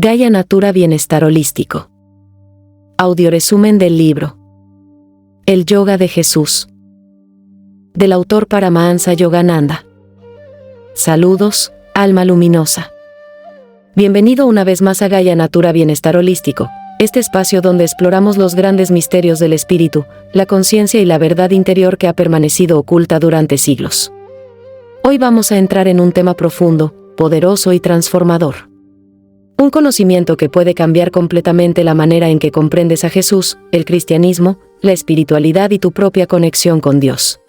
Gaia Natura Bienestar Holístico. Audioresumen del libro El Yoga de Jesús, del autor Paramahansa Yogananda. Saludos, alma luminosa. Bienvenido una vez más a Gaia Natura Bienestar Holístico, este espacio donde exploramos los grandes misterios del espíritu, la conciencia y la verdad interior que ha permanecido oculta durante siglos. Hoy vamos a entrar en un tema profundo, poderoso y transformador. Un conocimiento que puede cambiar completamente la manera en que comprendes a Jesús, el cristianismo, la espiritualidad y tu propia conexión con Dios.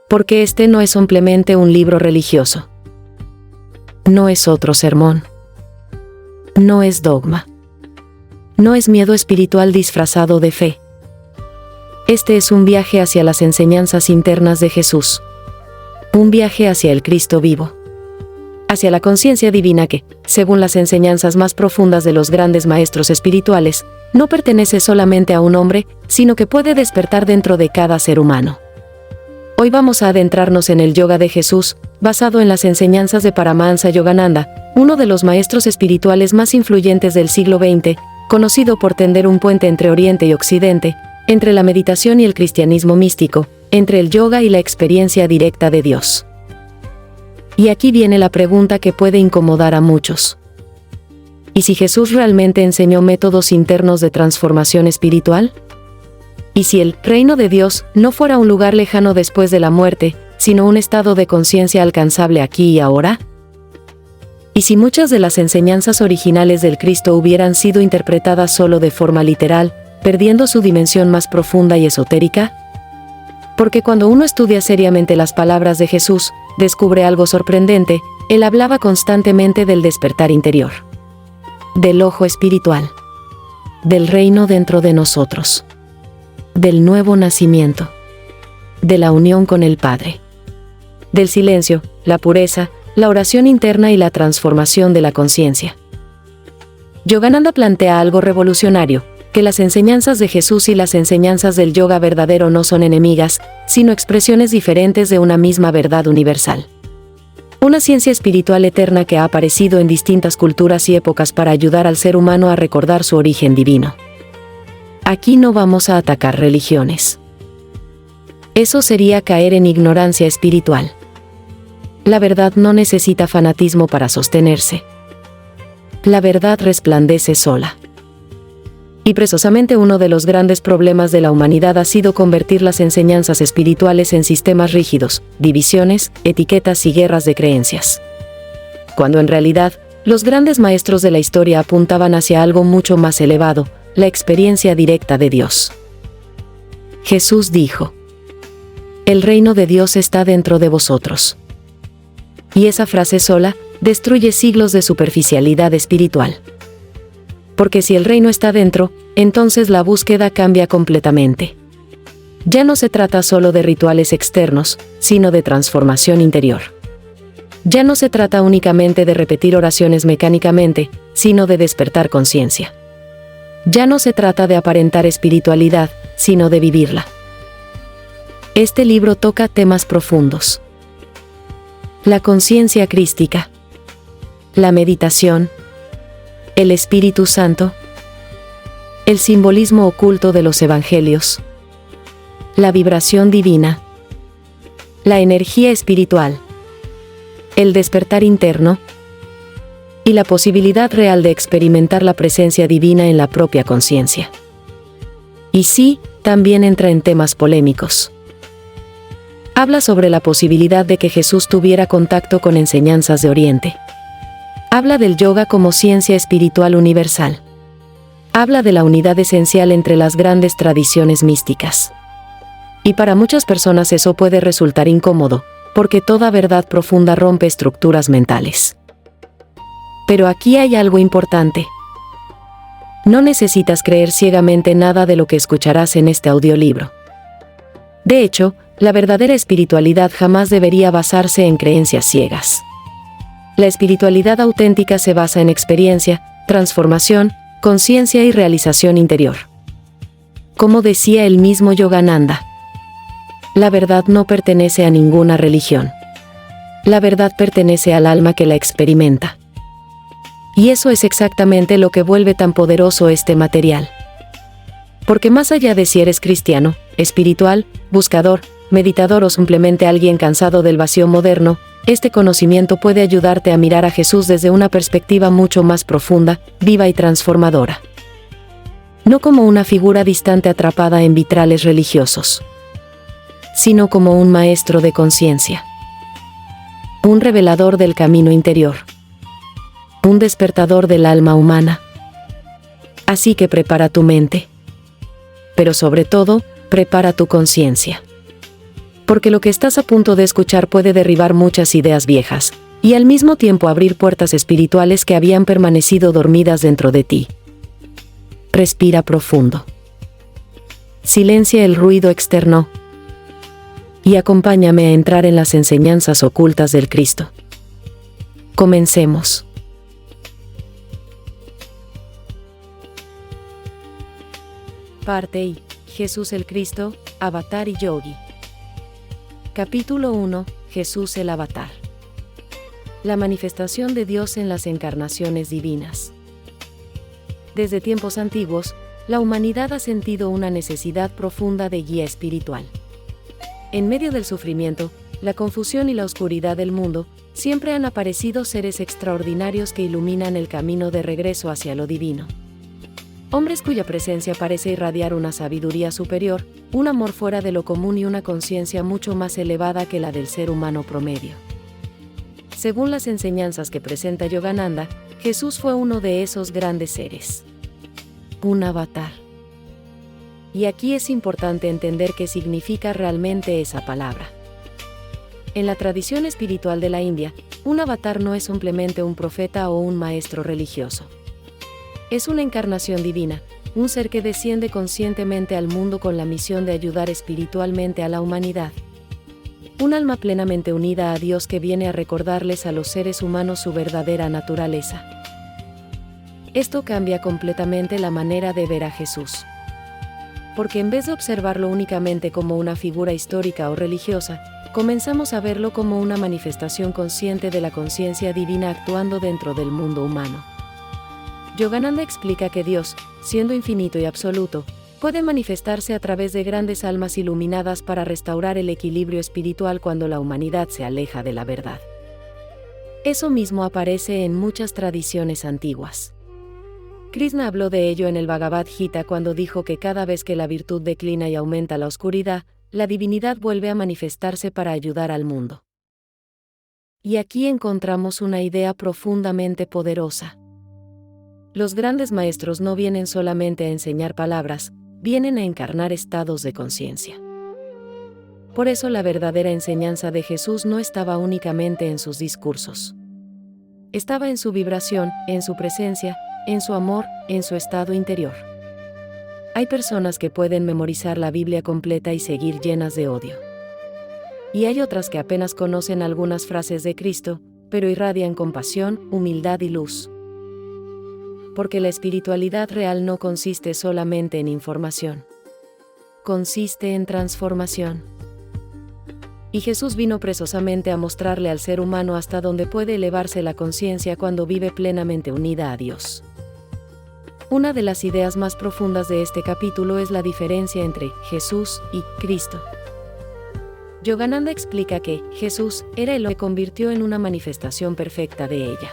Porque este no es simplemente un libro religioso. No es otro sermón. No es dogma. No es miedo espiritual disfrazado de fe. Este es un viaje hacia las enseñanzas internas de Jesús. Un viaje hacia el Cristo vivo. Hacia la conciencia divina que, según las enseñanzas más profundas de los grandes maestros espirituales, no pertenece solamente a un hombre, sino que puede despertar dentro de cada ser humano. Hoy vamos a adentrarnos en el yoga de Jesús, basado en las enseñanzas de Paramahansa Yogananda, uno de los maestros espirituales más influyentes del siglo XX, conocido por tender un puente entre Oriente y Occidente, entre la meditación y el cristianismo místico, entre el yoga y la experiencia directa de Dios. Y aquí viene la pregunta que puede incomodar a muchos. ¿Y si Jesús realmente enseñó métodos internos de transformación espiritual? ¿Y si el reino de Dios no fuera un lugar lejano después de la muerte, sino un estado de conciencia alcanzable aquí y ahora? ¿Y si muchas de las enseñanzas originales del Cristo hubieran sido interpretadas solo de forma literal, perdiendo su dimensión más profunda y esotérica? Porque cuando uno estudia seriamente las palabras de Jesús, descubre algo sorprendente. Él hablaba constantemente del despertar interior, del ojo espiritual, del reino dentro de nosotros, del nuevo nacimiento, de la unión con el Padre, del silencio, la pureza, la oración interna y la transformación de la conciencia. Yogananda plantea algo revolucionario, que las enseñanzas de Jesús y las enseñanzas del yoga verdadero no son enemigas, sino expresiones diferentes de una misma verdad universal. Una ciencia espiritual eterna que ha aparecido en distintas culturas y épocas para ayudar al ser humano a recordar su origen divino. Aquí no vamos a atacar religiones. Eso sería caer en ignorancia espiritual. La verdad no necesita fanatismo para sostenerse. La verdad resplandece sola. Y precisamente uno de los grandes problemas de la humanidad ha sido convertir las enseñanzas espirituales en sistemas rígidos, divisiones, etiquetas y guerras de creencias. Cuando en realidad, los grandes maestros de la historia apuntaban hacia algo mucho más elevado, la experiencia directa de Dios. Jesús dijo: "El reino de Dios está dentro de vosotros". Y esa frase sola destruye siglos de superficialidad espiritual. Porque si el reino está dentro, entonces la búsqueda cambia completamente. Ya no se trata solo de rituales externos, sino de transformación interior. Ya no se trata únicamente de repetir oraciones mecánicamente, sino de despertar conciencia. Ya no se trata de aparentar espiritualidad, sino de vivirla. Este libro toca temas profundos. La conciencia crística, la meditación, el Espíritu Santo, el simbolismo oculto de los evangelios, la vibración divina, la energía espiritual, el despertar interno y la posibilidad real de experimentar la presencia divina en la propia conciencia. Y sí, también entra en temas polémicos. Habla sobre la posibilidad de que Jesús tuviera contacto con enseñanzas de Oriente. Habla del yoga como ciencia espiritual universal. Habla de la unidad esencial entre las grandes tradiciones místicas. Y para muchas personas eso puede resultar incómodo, porque toda verdad profunda rompe estructuras mentales. Pero aquí hay algo importante. No necesitas creer ciegamente nada de lo que escucharás en este audiolibro. De hecho, la verdadera espiritualidad jamás debería basarse en creencias ciegas. La espiritualidad auténtica se basa en experiencia, transformación, conciencia y realización interior. Como decía el mismo Yogananda, la verdad no pertenece a ninguna religión. La verdad pertenece al alma que la experimenta. Y eso es exactamente lo que vuelve tan poderoso este material. Porque más allá de si eres cristiano, espiritual, buscador, meditador o simplemente alguien cansado del vacío moderno, este conocimiento puede ayudarte a mirar a Jesús desde una perspectiva mucho más profunda, viva y transformadora. No como una figura distante atrapada en vitrales religiosos, sino como un maestro de conciencia, un revelador del camino interior, un despertador del alma humana. Así que prepara tu mente, pero sobre todo, prepara tu conciencia. Porque lo que estás a punto de escuchar puede derribar muchas ideas viejas, y al mismo tiempo abrir puertas espirituales que habían permanecido dormidas dentro de ti. Respira profundo. Silencia el ruido externo. Y acompáñame a entrar en las enseñanzas ocultas del Cristo. Comencemos. Parte I. Jesús el Cristo, Avatar y Yogi. Capítulo 1. Jesús el Avatar. La manifestación de Dios en las encarnaciones divinas. Desde tiempos antiguos, la humanidad ha sentido una necesidad profunda de guía espiritual. En medio del sufrimiento, la confusión y la oscuridad del mundo, siempre han aparecido seres extraordinarios que iluminan el camino de regreso hacia lo divino. Hombres cuya presencia parece irradiar una sabiduría superior, un amor fuera de lo común y una conciencia mucho más elevada que la del ser humano promedio. Según las enseñanzas que presenta Yogananda, Jesús fue uno de esos grandes seres. Un avatar. Y aquí es importante entender qué significa realmente esa palabra. En la tradición espiritual de la India, un avatar no es simplemente un profeta o un maestro religioso. Es una encarnación divina, un ser que desciende conscientemente al mundo con la misión de ayudar espiritualmente a la humanidad. Un alma plenamente unida a Dios que viene a recordarles a los seres humanos su verdadera naturaleza. Esto cambia completamente la manera de ver a Jesús. Porque en vez de observarlo únicamente como una figura histórica o religiosa, comenzamos a verlo como una manifestación consciente de la conciencia divina actuando dentro del mundo humano. Yogananda explica que Dios, siendo infinito y absoluto, puede manifestarse a través de grandes almas iluminadas para restaurar el equilibrio espiritual cuando la humanidad se aleja de la verdad. Eso mismo aparece en muchas tradiciones antiguas. Krishna habló de ello en el Bhagavad Gita cuando dijo que cada vez que la virtud declina y aumenta la oscuridad, la divinidad vuelve a manifestarse para ayudar al mundo. Y aquí encontramos una idea profundamente poderosa. Los grandes maestros no vienen solamente a enseñar palabras, vienen a encarnar estados de conciencia. Por eso la verdadera enseñanza de Jesús no estaba únicamente en sus discursos. Estaba en su vibración, en su presencia, en su amor, en su estado interior. Hay personas que pueden memorizar la Biblia completa y seguir llenas de odio. Y hay otras que apenas conocen algunas frases de Cristo, pero irradian compasión, humildad y luz. Porque la espiritualidad real no consiste solamente en información. Consiste en transformación. Y Jesús vino precisamente a mostrarle al ser humano hasta dónde puede elevarse la conciencia cuando vive plenamente unida a Dios. Una de las ideas más profundas de este capítulo es la diferencia entre Jesús y Cristo. Yogananda explica que Jesús era el que convirtió en una manifestación perfecta de ella.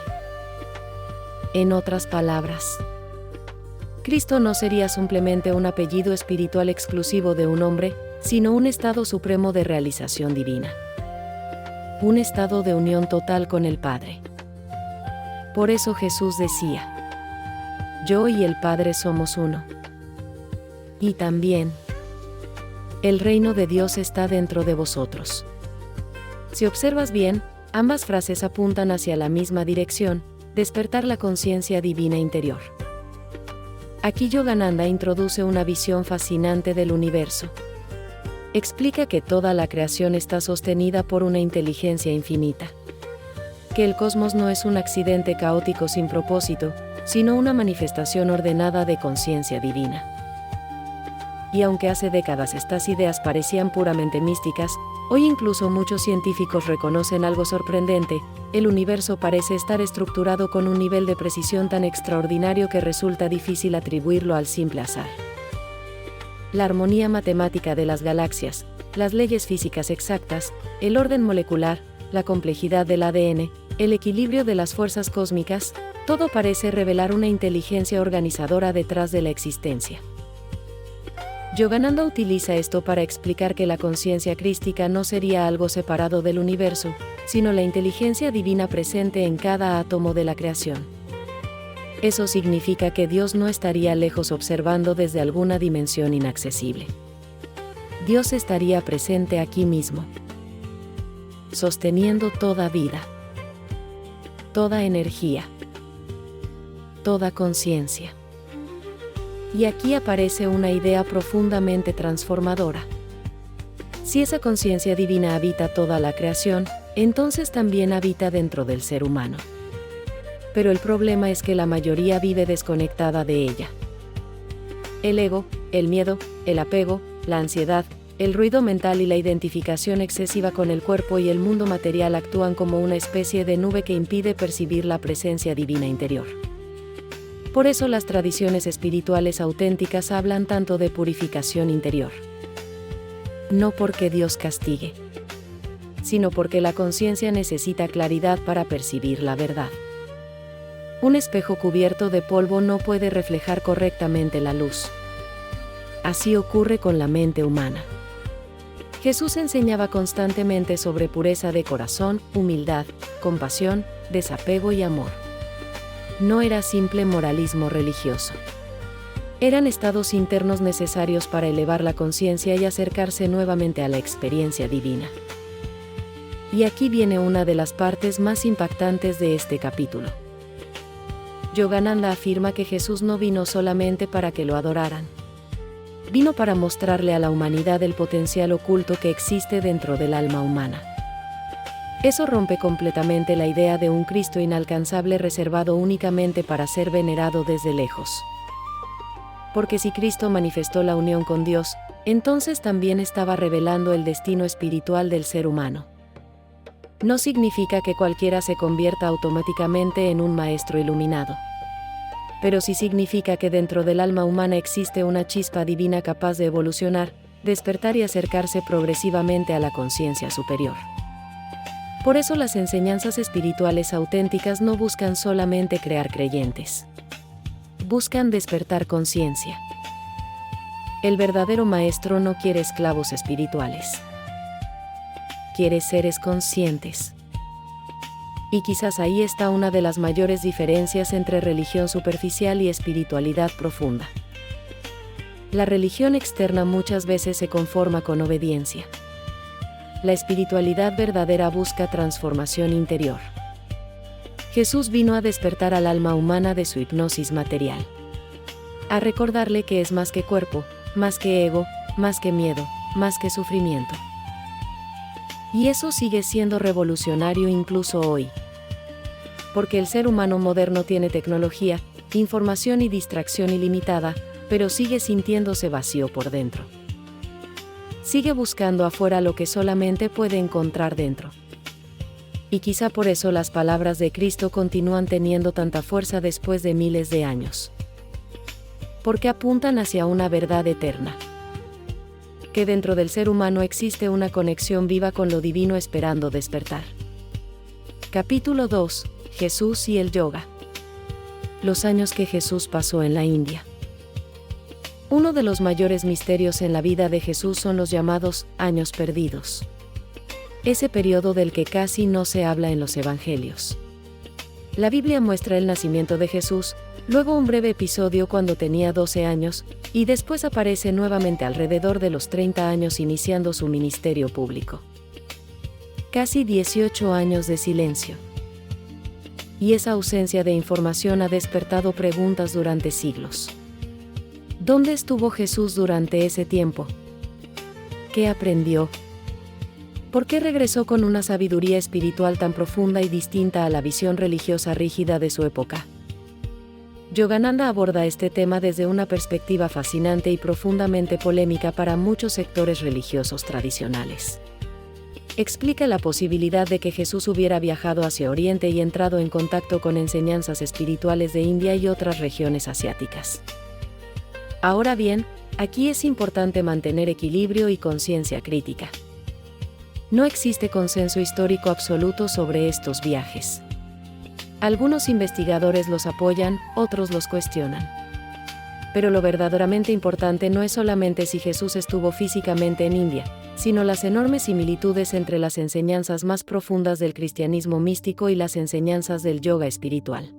En otras palabras, Cristo no sería simplemente un apellido espiritual exclusivo de un hombre, sino un estado supremo de realización divina. Un estado de unión total con el Padre. Por eso Jesús decía: yo y el Padre somos uno. Y también, el reino de Dios está dentro de vosotros. Si observas bien, ambas frases apuntan hacia la misma dirección: despertar la conciencia divina interior. Aquí Yogananda introduce una visión fascinante del universo. Explica que toda la creación está sostenida por una inteligencia infinita. Que el cosmos no es un accidente caótico sin propósito, sino una manifestación ordenada de conciencia divina. Y aunque hace décadas estas ideas parecían puramente místicas, hoy incluso muchos científicos reconocen algo sorprendente: el universo parece estar estructurado con un nivel de precisión tan extraordinario que resulta difícil atribuirlo al simple azar. La armonía matemática de las galaxias, las leyes físicas exactas, el orden molecular, la complejidad del ADN, el equilibrio de las fuerzas cósmicas, todo parece revelar una inteligencia organizadora detrás de la existencia. Yogananda utiliza esto para explicar que la conciencia crística no sería algo separado del universo, sino la inteligencia divina presente en cada átomo de la creación. Eso significa que Dios no estaría lejos observando desde alguna dimensión inaccesible. Dios estaría presente aquí mismo, sosteniendo toda vida, toda energía, toda conciencia. Y aquí aparece una idea profundamente transformadora. Si esa conciencia divina habita toda la creación, entonces también habita dentro del ser humano. Pero el problema es que la mayoría vive desconectada de ella. El ego, el miedo, el apego, la ansiedad, el ruido mental y la identificación excesiva con el cuerpo y el mundo material actúan como una especie de nube que impide percibir la presencia divina interior. Por eso las tradiciones espirituales auténticas hablan tanto de purificación interior. No porque Dios castigue, sino porque la conciencia necesita claridad para percibir la verdad. Un espejo cubierto de polvo no puede reflejar correctamente la luz. Así ocurre con la mente humana. Jesús enseñaba constantemente sobre pureza de corazón, humildad, compasión, desapego y amor. No era simple moralismo religioso. Eran estados internos necesarios para elevar la conciencia y acercarse nuevamente a la experiencia divina. Y aquí viene una de las partes más impactantes de este capítulo. Yogananda afirma que Jesús no vino solamente para que lo adoraran. Vino para mostrarle a la humanidad el potencial oculto que existe dentro del alma humana. Eso rompe completamente la idea de un Cristo inalcanzable reservado únicamente para ser venerado desde lejos. Porque si Cristo manifestó la unión con Dios, entonces también estaba revelando el destino espiritual del ser humano. No significa que cualquiera se convierta automáticamente en un maestro iluminado. Pero sí significa que dentro del alma humana existe una chispa divina capaz de evolucionar, despertar y acercarse progresivamente a la conciencia superior. Por eso las enseñanzas espirituales auténticas no buscan solamente crear creyentes. Buscan despertar conciencia. El verdadero maestro no quiere esclavos espirituales. Quiere seres conscientes. Y quizás ahí está una de las mayores diferencias entre religión superficial y espiritualidad profunda. La religión externa muchas veces se conforma con obediencia. La espiritualidad verdadera busca transformación interior. Jesús vino a despertar al alma humana de su hipnosis material. A recordarle que es más que cuerpo, más que ego, más que miedo, más que sufrimiento. Y eso sigue siendo revolucionario incluso hoy. Porque el ser humano moderno tiene tecnología, información y distracción ilimitada, pero sigue sintiéndose vacío por dentro. Sigue buscando afuera lo que solamente puede encontrar dentro. Y quizá por eso las palabras de Cristo continúan teniendo tanta fuerza después de miles de años. Porque apuntan hacia una verdad eterna. Que dentro del ser humano existe una conexión viva con lo divino esperando despertar. Capítulo 2. Jesús y el yoga. Los años que Jesús pasó en la India. Uno de los mayores misterios en la vida de Jesús son los llamados años perdidos. Ese periodo del que casi no se habla en los evangelios. La Biblia muestra el nacimiento de Jesús, luego un breve episodio cuando tenía 12 años, y después aparece nuevamente alrededor de los 30 años iniciando su ministerio público. Casi 18 años de silencio. Y esa ausencia de información ha despertado preguntas durante siglos. ¿Dónde estuvo Jesús durante ese tiempo? ¿Qué aprendió? ¿Por qué regresó con una sabiduría espiritual tan profunda y distinta a la visión religiosa rígida de su época? Yogananda aborda este tema desde una perspectiva fascinante y profundamente polémica para muchos sectores religiosos tradicionales. explica la posibilidad de que Jesús hubiera viajado hacia Oriente y entrado en contacto con enseñanzas espirituales de India y otras regiones asiáticas. Ahora bien, aquí es importante mantener equilibrio y conciencia crítica. No existe consenso histórico absoluto sobre estos viajes. Algunos investigadores los apoyan, otros los cuestionan. Pero lo verdaderamente importante no es solamente si Jesús estuvo físicamente en India, sino las enormes similitudes entre las enseñanzas más profundas del cristianismo místico y las enseñanzas del yoga espiritual.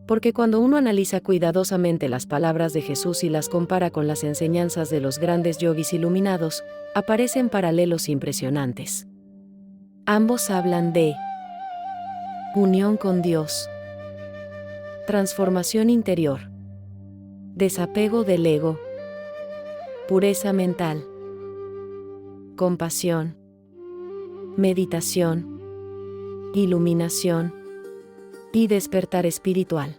Porque cuando uno analiza cuidadosamente las palabras de Jesús y las compara con las enseñanzas de los grandes yogis iluminados, aparecen paralelos impresionantes. Ambos hablan de unión con Dios, transformación interior, desapego del ego, pureza mental, compasión, meditación, iluminación y despertar espiritual.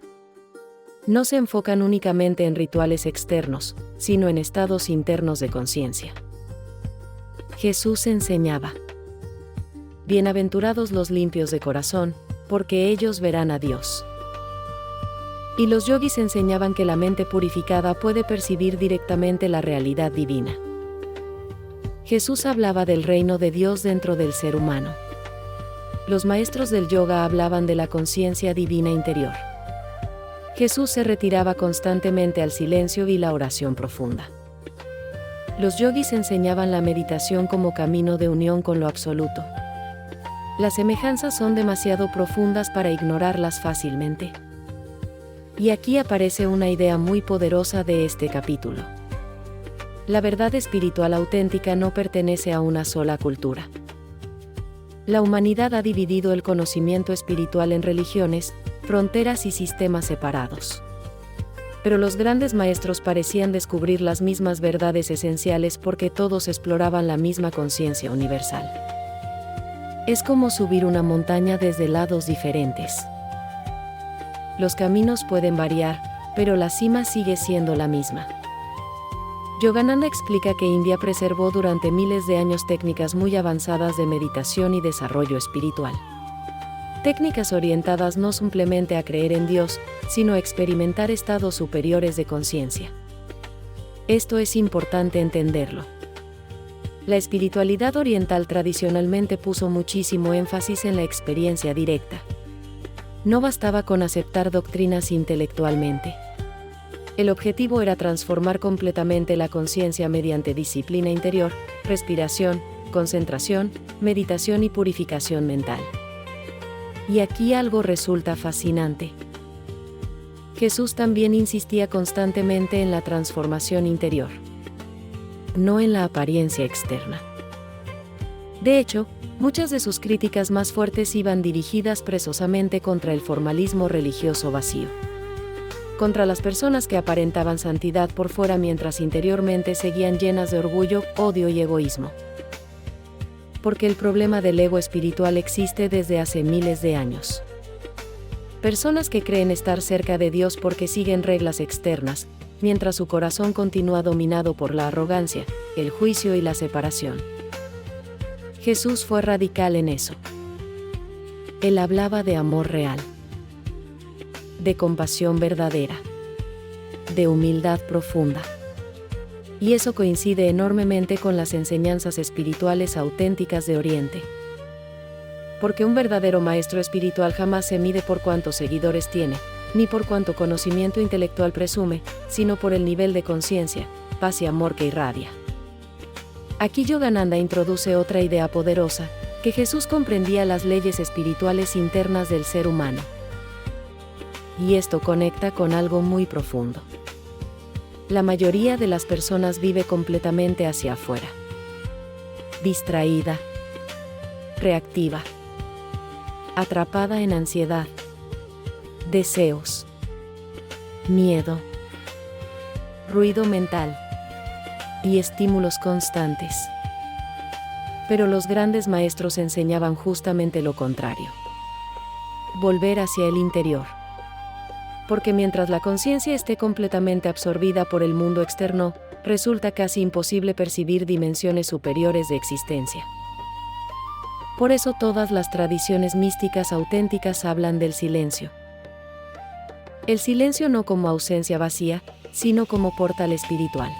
No se enfocan únicamente en rituales externos, sino en estados internos de conciencia. Jesús enseñaba: bienaventurados los limpios de corazón, porque ellos verán a Dios. Y los yogis enseñaban que la mente purificada puede percibir directamente la realidad divina. Jesús hablaba del reino de Dios dentro del ser humano. Los maestros del yoga hablaban de la conciencia divina interior. Jesús se retiraba constantemente al silencio y la oración profunda. Los yogis enseñaban la meditación como camino de unión con lo absoluto. Las semejanzas son demasiado profundas para ignorarlas fácilmente. Y aquí aparece una idea muy poderosa de este capítulo. La verdad espiritual auténtica no pertenece a una sola cultura. La humanidad ha dividido el conocimiento espiritual en religiones, fronteras y sistemas separados. Pero los grandes maestros parecían descubrir las mismas verdades esenciales porque todos exploraban la misma conciencia universal. Es como subir una montaña desde lados diferentes. Los caminos pueden variar, pero la cima sigue siendo la misma. Yogananda explica que India preservó durante miles de años técnicas muy avanzadas de meditación y desarrollo espiritual. Técnicas orientadas no simplemente a creer en Dios, sino a experimentar estados superiores de conciencia. Esto es importante entenderlo. La espiritualidad oriental tradicionalmente puso muchísimo énfasis en la experiencia directa. No bastaba con aceptar doctrinas intelectualmente. El objetivo era transformar completamente la conciencia mediante disciplina interior, respiración, concentración, meditación y purificación mental. Y aquí algo resulta fascinante. Jesús también insistía constantemente en la transformación interior, no en la apariencia externa. De hecho, muchas de sus críticas más fuertes iban dirigidas precisamente contra el formalismo religioso vacío. Contra las personas que aparentaban santidad por fuera mientras interiormente seguían llenas de orgullo, odio y egoísmo. Porque el problema del ego espiritual existe desde hace miles de años. Personas que creen estar cerca de Dios porque siguen reglas externas, mientras su corazón continúa dominado por la arrogancia, el juicio y la separación. Jesús fue radical en eso. Él hablaba de amor real, de compasión verdadera, de humildad profunda. Y eso coincide enormemente con las enseñanzas espirituales auténticas de Oriente. Porque un verdadero maestro espiritual jamás se mide por cuántos seguidores tiene, ni por cuánto conocimiento intelectual presume, sino por el nivel de conciencia, paz y amor que irradia. Aquí Yogananda introduce otra idea poderosa, que Jesús comprendía las leyes espirituales internas del ser humano. Y esto conecta con algo muy profundo. La mayoría de las personas vive completamente hacia afuera. Distraída, reactiva, atrapada en ansiedad, deseos, miedo, ruido mental y estímulos constantes. Pero los grandes maestros enseñaban justamente lo contrario. Volver hacia el interior. Porque mientras la conciencia esté completamente absorbida por el mundo externo, resulta casi imposible percibir dimensiones superiores de existencia. Por eso todas las tradiciones místicas auténticas hablan del silencio. El silencio no como ausencia vacía, sino como portal espiritual.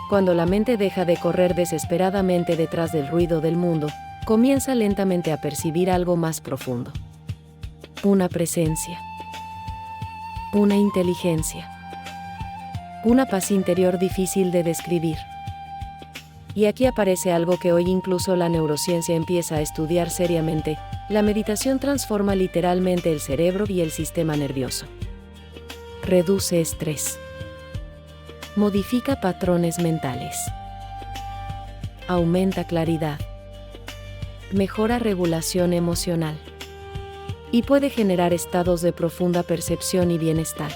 Cuando la mente deja de correr desesperadamente detrás del ruido del mundo, comienza lentamente a percibir algo más profundo. Una presencia. Una inteligencia. Una paz interior difícil de describir. Y aquí aparece algo que hoy incluso la neurociencia empieza a estudiar seriamente: la meditación transforma literalmente el cerebro y el sistema nervioso. Reduce estrés. Modifica patrones mentales. Aumenta claridad. Mejora regulación emocional. Y puede generar estados de profunda percepción y bienestar.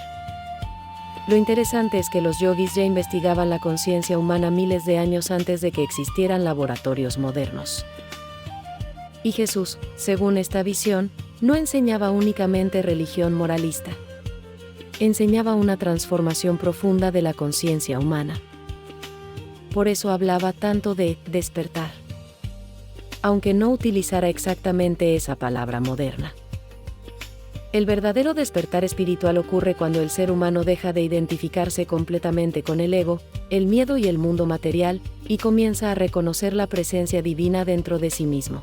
Lo interesante es que los yogis ya investigaban la conciencia humana miles de años antes de que existieran laboratorios modernos. Y Jesús, según esta visión, no enseñaba únicamente religión moralista. Enseñaba una transformación profunda de la conciencia humana. Por eso hablaba tanto de despertar, aunque no utilizara exactamente esa palabra moderna. El verdadero despertar espiritual ocurre cuando el ser humano deja de identificarse completamente con el ego, el miedo y el mundo material, y comienza a reconocer la presencia divina dentro de sí mismo.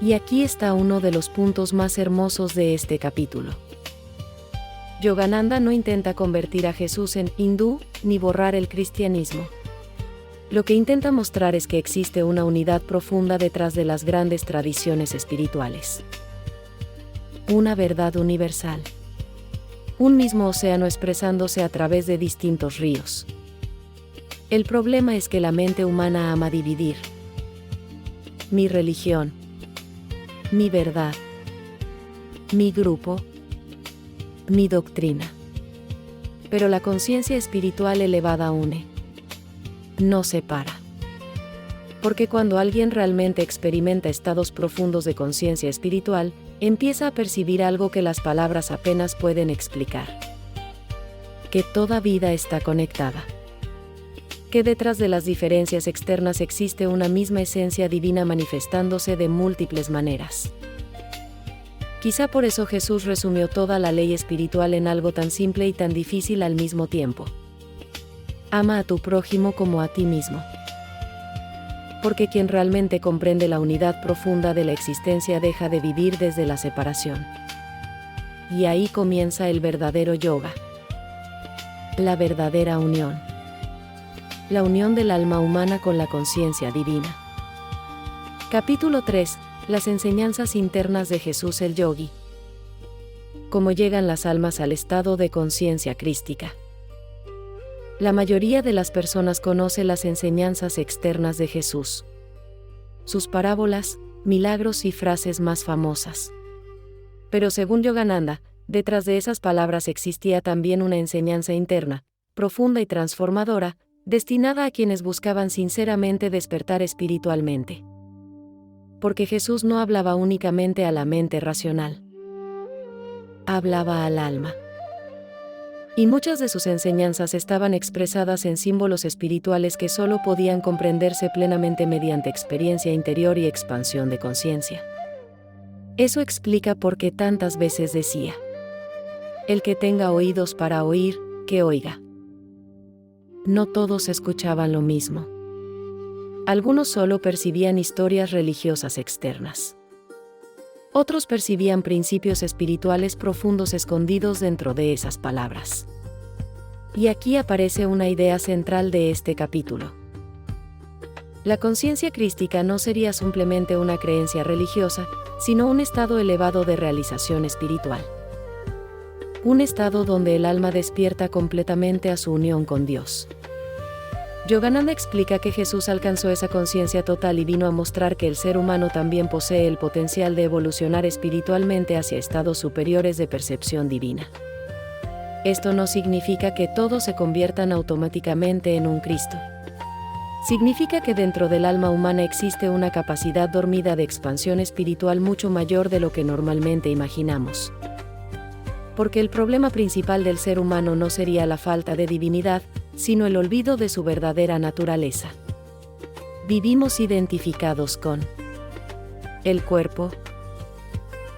Y aquí está uno de los puntos más hermosos de este capítulo. Yogananda no intenta convertir a Jesús en hindú, ni borrar el cristianismo. Lo que intenta mostrar es que existe una unidad profunda detrás de las grandes tradiciones espirituales. Una verdad universal. Un mismo océano expresándose a través de distintos ríos. El problema es que la mente humana ama dividir. Mi religión. Mi verdad. Mi grupo. Mi doctrina. Pero la conciencia espiritual elevada une. No separa. Porque cuando alguien realmente experimenta estados profundos de conciencia espiritual, empieza a percibir algo que las palabras apenas pueden explicar. Que toda vida está conectada. Que detrás de las diferencias externas existe una misma esencia divina manifestándose de múltiples maneras. Quizá por eso Jesús resumió toda la ley espiritual en algo tan simple y tan difícil al mismo tiempo. Ama a tu prójimo como a ti mismo. Porque quien realmente comprende la unidad profunda de la existencia deja de vivir desde la separación. Y ahí comienza el verdadero yoga. La verdadera unión. La unión del alma humana con la conciencia divina. Capítulo 3. Las enseñanzas internas de Jesús el Yogi. Cómo llegan las almas al estado de conciencia crística. La mayoría de las personas conoce las enseñanzas externas de Jesús. Sus parábolas, milagros y frases más famosas. Pero según Yogananda, detrás de esas palabras existía también una enseñanza interna, profunda y transformadora, destinada a quienes buscaban sinceramente despertar espiritualmente. Porque Jesús no hablaba únicamente a la mente racional. Hablaba al alma. Y muchas de sus enseñanzas estaban expresadas en símbolos espirituales que solo podían comprenderse plenamente mediante experiencia interior y expansión de conciencia. Eso explica por qué tantas veces decía: el que tenga oídos para oír, que oiga. No todos escuchaban lo mismo. Algunos solo percibían historias religiosas externas. Otros percibían principios espirituales profundos escondidos dentro de esas palabras. Y aquí aparece una idea central de este capítulo. La conciencia crística no sería simplemente una creencia religiosa, sino un estado elevado de realización espiritual. Un estado donde el alma despierta completamente a su unión con Dios. Yogananda explica que Jesús alcanzó esa conciencia total y vino a mostrar que el ser humano también posee el potencial de evolucionar espiritualmente hacia estados superiores de percepción divina. Esto no significa que todos se conviertan automáticamente en un Cristo. Significa que dentro del alma humana existe una capacidad dormida de expansión espiritual mucho mayor de lo que normalmente imaginamos. Porque el problema principal del ser humano no sería la falta de divinidad, sino el olvido de su verdadera naturaleza. Vivimos identificados con el cuerpo,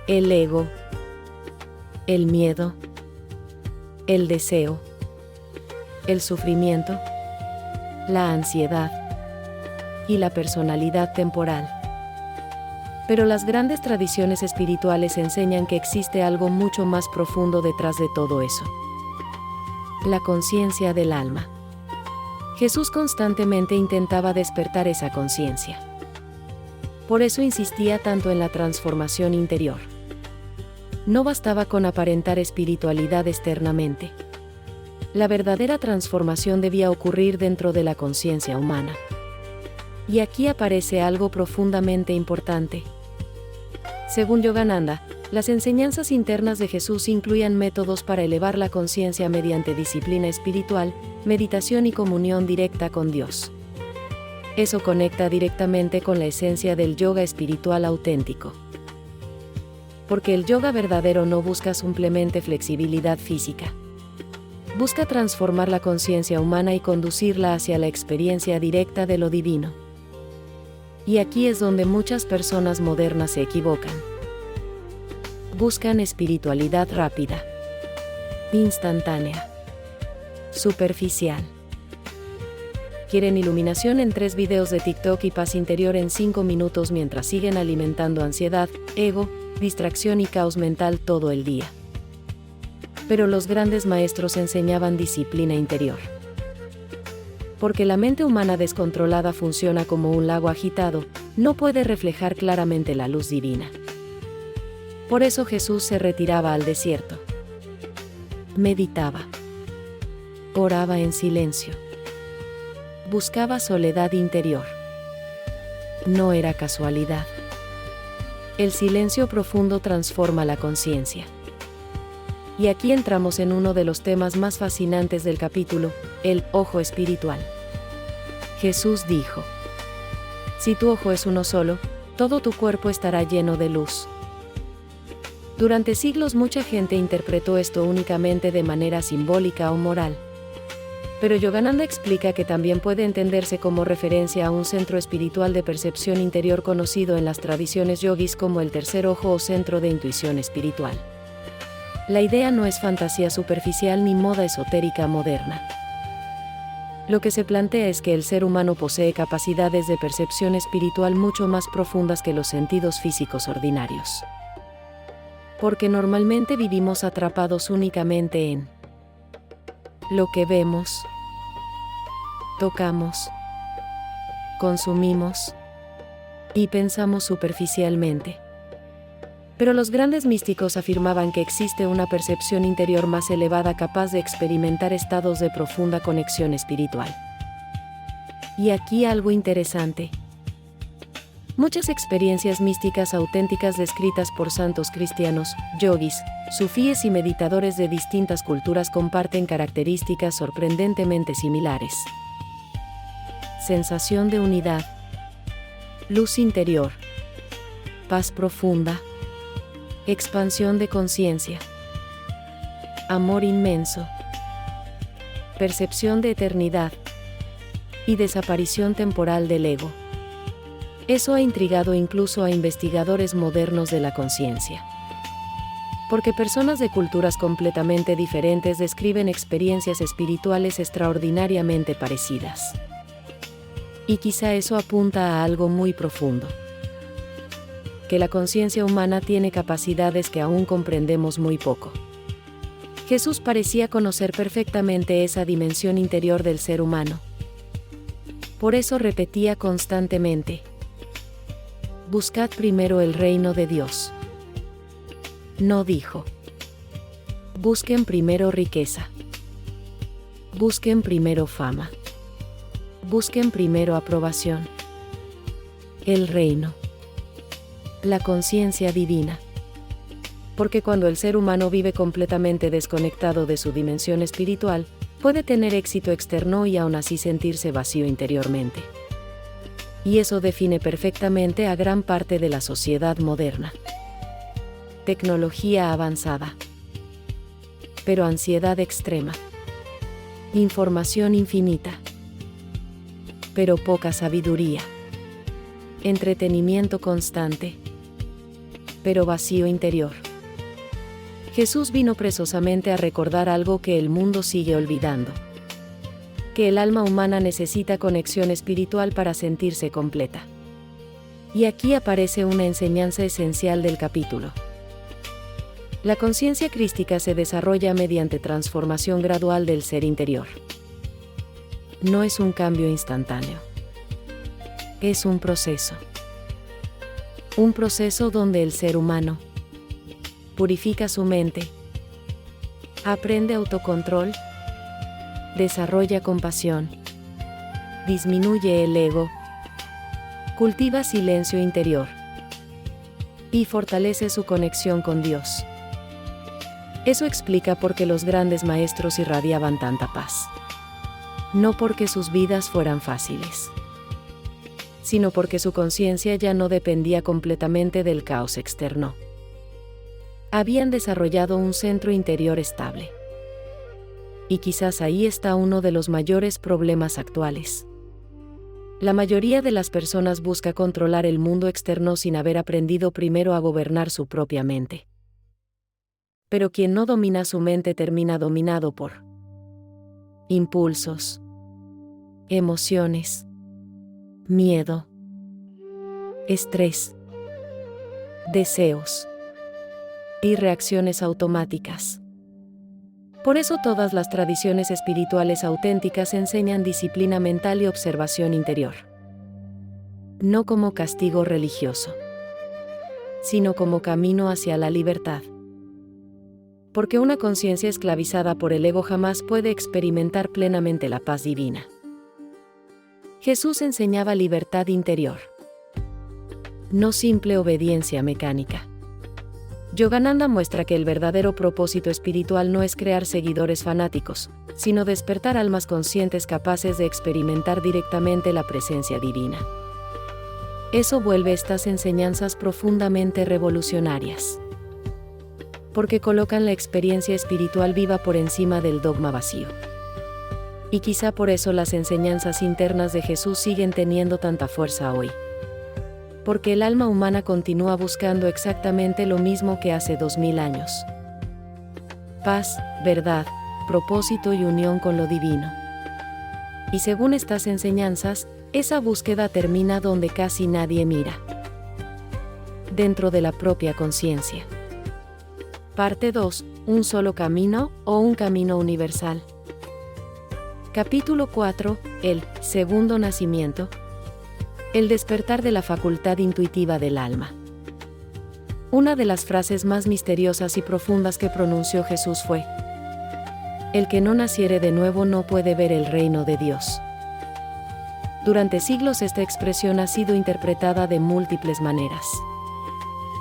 el ego, el miedo, el deseo, el sufrimiento, la ansiedad y la personalidad temporal. Pero las grandes tradiciones espirituales enseñan que existe algo mucho más profundo detrás de todo eso: la conciencia del alma. Jesús constantemente intentaba despertar esa conciencia. Por eso insistía tanto en la transformación interior. No bastaba con aparentar espiritualidad externamente. La verdadera transformación debía ocurrir dentro de la conciencia humana. Y aquí aparece algo profundamente importante. Según Yogananda, las enseñanzas internas de Jesús incluían métodos para elevar la conciencia mediante disciplina espiritual, meditación y comunión directa con Dios. Eso conecta directamente con la esencia del yoga espiritual auténtico. Porque el yoga verdadero no busca simplemente flexibilidad física. Busca transformar la conciencia humana y conducirla hacia la experiencia directa de lo divino. Y aquí es donde muchas personas modernas se equivocan. Buscan espiritualidad rápida, instantánea, superficial. Quieren iluminación en 3 videos de TikTok y paz interior en 5 minutos mientras siguen alimentando ansiedad, ego, distracción y caos mental todo el día. Pero los grandes maestros enseñaban disciplina interior. Porque la mente humana descontrolada funciona como un lago agitado, no puede reflejar claramente la luz divina. Por eso Jesús se retiraba al desierto. Meditaba. Oraba en silencio. Buscaba soledad interior. No era casualidad. El silencio profundo transforma la conciencia. Y aquí entramos en uno de los temas más fascinantes del capítulo, el ojo espiritual. Jesús dijo: si tu ojo es uno solo, todo tu cuerpo estará lleno de luz. Durante siglos mucha gente interpretó esto únicamente de manera simbólica o moral. Pero Yogananda explica que también puede entenderse como referencia a un centro espiritual de percepción interior conocido en las tradiciones yogis como el tercer ojo o centro de intuición espiritual. La idea no es fantasía superficial ni moda esotérica moderna. Lo que se plantea es que el ser humano posee capacidades de percepción espiritual mucho más profundas que los sentidos físicos ordinarios. Porque normalmente vivimos atrapados únicamente en lo que vemos, tocamos, consumimos y pensamos superficialmente. Pero los grandes místicos afirmaban que existe una percepción interior más elevada capaz de experimentar estados de profunda conexión espiritual. Y aquí algo interesante. Muchas experiencias místicas auténticas descritas por santos cristianos, yogis, sufíes y meditadores de distintas culturas comparten características sorprendentemente similares. Sensación de unidad, luz interior, paz profunda, expansión de conciencia, amor inmenso, percepción de eternidad y desaparición temporal del ego. Eso ha intrigado incluso a investigadores modernos de la conciencia. Porque personas de culturas completamente diferentes describen experiencias espirituales extraordinariamente parecidas. Y quizá eso apunta a algo muy profundo. Que la conciencia humana tiene capacidades que aún comprendemos muy poco. Jesús parecía conocer perfectamente esa dimensión interior del ser humano. Por eso repetía constantemente: buscad primero el reino de Dios. No dijo: busquen primero riqueza. Busquen primero fama. Busquen primero aprobación. El reino. La conciencia divina. Porque cuando el ser humano vive completamente desconectado de su dimensión espiritual, puede tener éxito externo y aún así sentirse vacío interiormente. Y eso define perfectamente a gran parte de la sociedad moderna. Tecnología avanzada. Pero ansiedad extrema. Información infinita. Pero poca sabiduría. Entretenimiento constante. pero vacío interior. Jesús vino precisamente a recordar algo que el mundo sigue olvidando: que el alma humana necesita conexión espiritual para sentirse completa. Y aquí aparece una enseñanza esencial del capítulo. La conciencia crística se desarrolla mediante transformación gradual del ser interior. No es un cambio instantáneo. Es un proceso. Un proceso donde el ser humano purifica su mente, aprende autocontrol, desarrolla compasión, disminuye el ego, cultiva silencio interior y fortalece su conexión con Dios. Eso explica por qué los grandes maestros irradiaban tanta paz. No porque sus vidas fueran fáciles, sino porque su conciencia ya no dependía completamente del caos externo. Habían desarrollado un centro interior estable. Y quizás ahí está uno de los mayores problemas actuales. La mayoría de las personas busca controlar el mundo externo sin haber aprendido primero a gobernar su propia mente. Pero quien no domina su mente termina dominado por impulsos, emociones, miedo, estrés, deseos y reacciones automáticas. Por eso todas las tradiciones espirituales auténticas enseñan disciplina mental y observación interior. No como castigo religioso, sino como camino hacia la libertad. Porque una conciencia esclavizada por el ego jamás puede experimentar plenamente la paz divina. Jesús enseñaba libertad interior, no simple obediencia mecánica. Yogananda muestra que el verdadero propósito espiritual no es crear seguidores fanáticos, sino despertar almas conscientes capaces de experimentar directamente la presencia divina. Eso vuelve estas enseñanzas profundamente revolucionarias, porque colocan la experiencia espiritual viva por encima del dogma vacío. Y quizá por eso las enseñanzas internas de Jesús siguen teniendo tanta fuerza hoy. Porque el alma humana continúa buscando exactamente lo mismo que hace 2000 años. Paz, verdad, propósito y unión con lo divino. Y según estas enseñanzas, esa búsqueda termina donde casi nadie mira: dentro de la propia conciencia. Parte 2. ¿Un solo camino o un camino universal? Capítulo 4. El segundo nacimiento. El despertar de la facultad intuitiva del alma. Una de las frases más misteriosas y profundas que pronunció Jesús fue: el que no naciere de nuevo no puede ver el reino de Dios. Durante siglos esta expresión ha sido interpretada de múltiples maneras.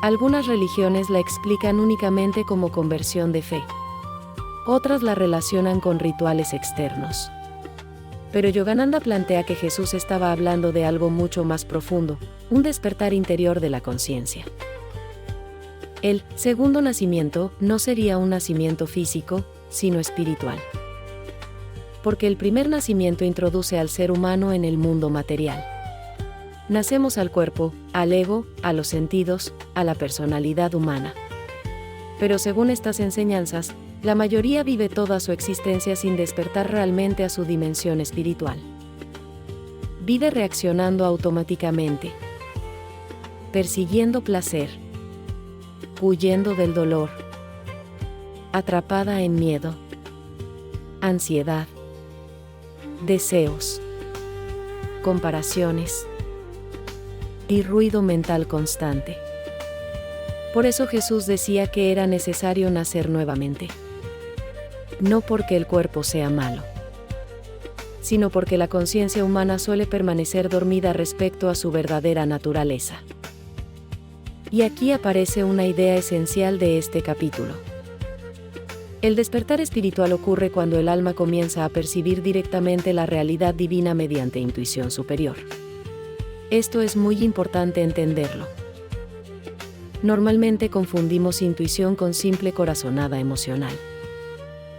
Algunas religiones la explican únicamente como conversión de fe. Otras la relacionan con rituales externos. Pero Yogananda plantea que Jesús estaba hablando de algo mucho más profundo, un despertar interior de la conciencia. El segundo nacimiento no sería un nacimiento físico, sino espiritual. Porque el primer nacimiento introduce al ser humano en el mundo material. Nacemos al cuerpo, al ego, a los sentidos, a la personalidad humana. Pero según estas enseñanzas, la mayoría vive toda su existencia sin despertar realmente a su dimensión espiritual. Vive reaccionando automáticamente, persiguiendo placer, huyendo del dolor, atrapada en miedo, ansiedad, deseos, comparaciones y ruido mental constante. Por eso Jesús decía que era necesario nacer nuevamente. No porque el cuerpo sea malo, sino porque la conciencia humana suele permanecer dormida respecto a su verdadera naturaleza. Y aquí aparece una idea esencial de este capítulo. El despertar espiritual ocurre cuando el alma comienza a percibir directamente la realidad divina mediante intuición superior. Esto es muy importante entenderlo. Normalmente confundimos intuición con simple corazonada emocional.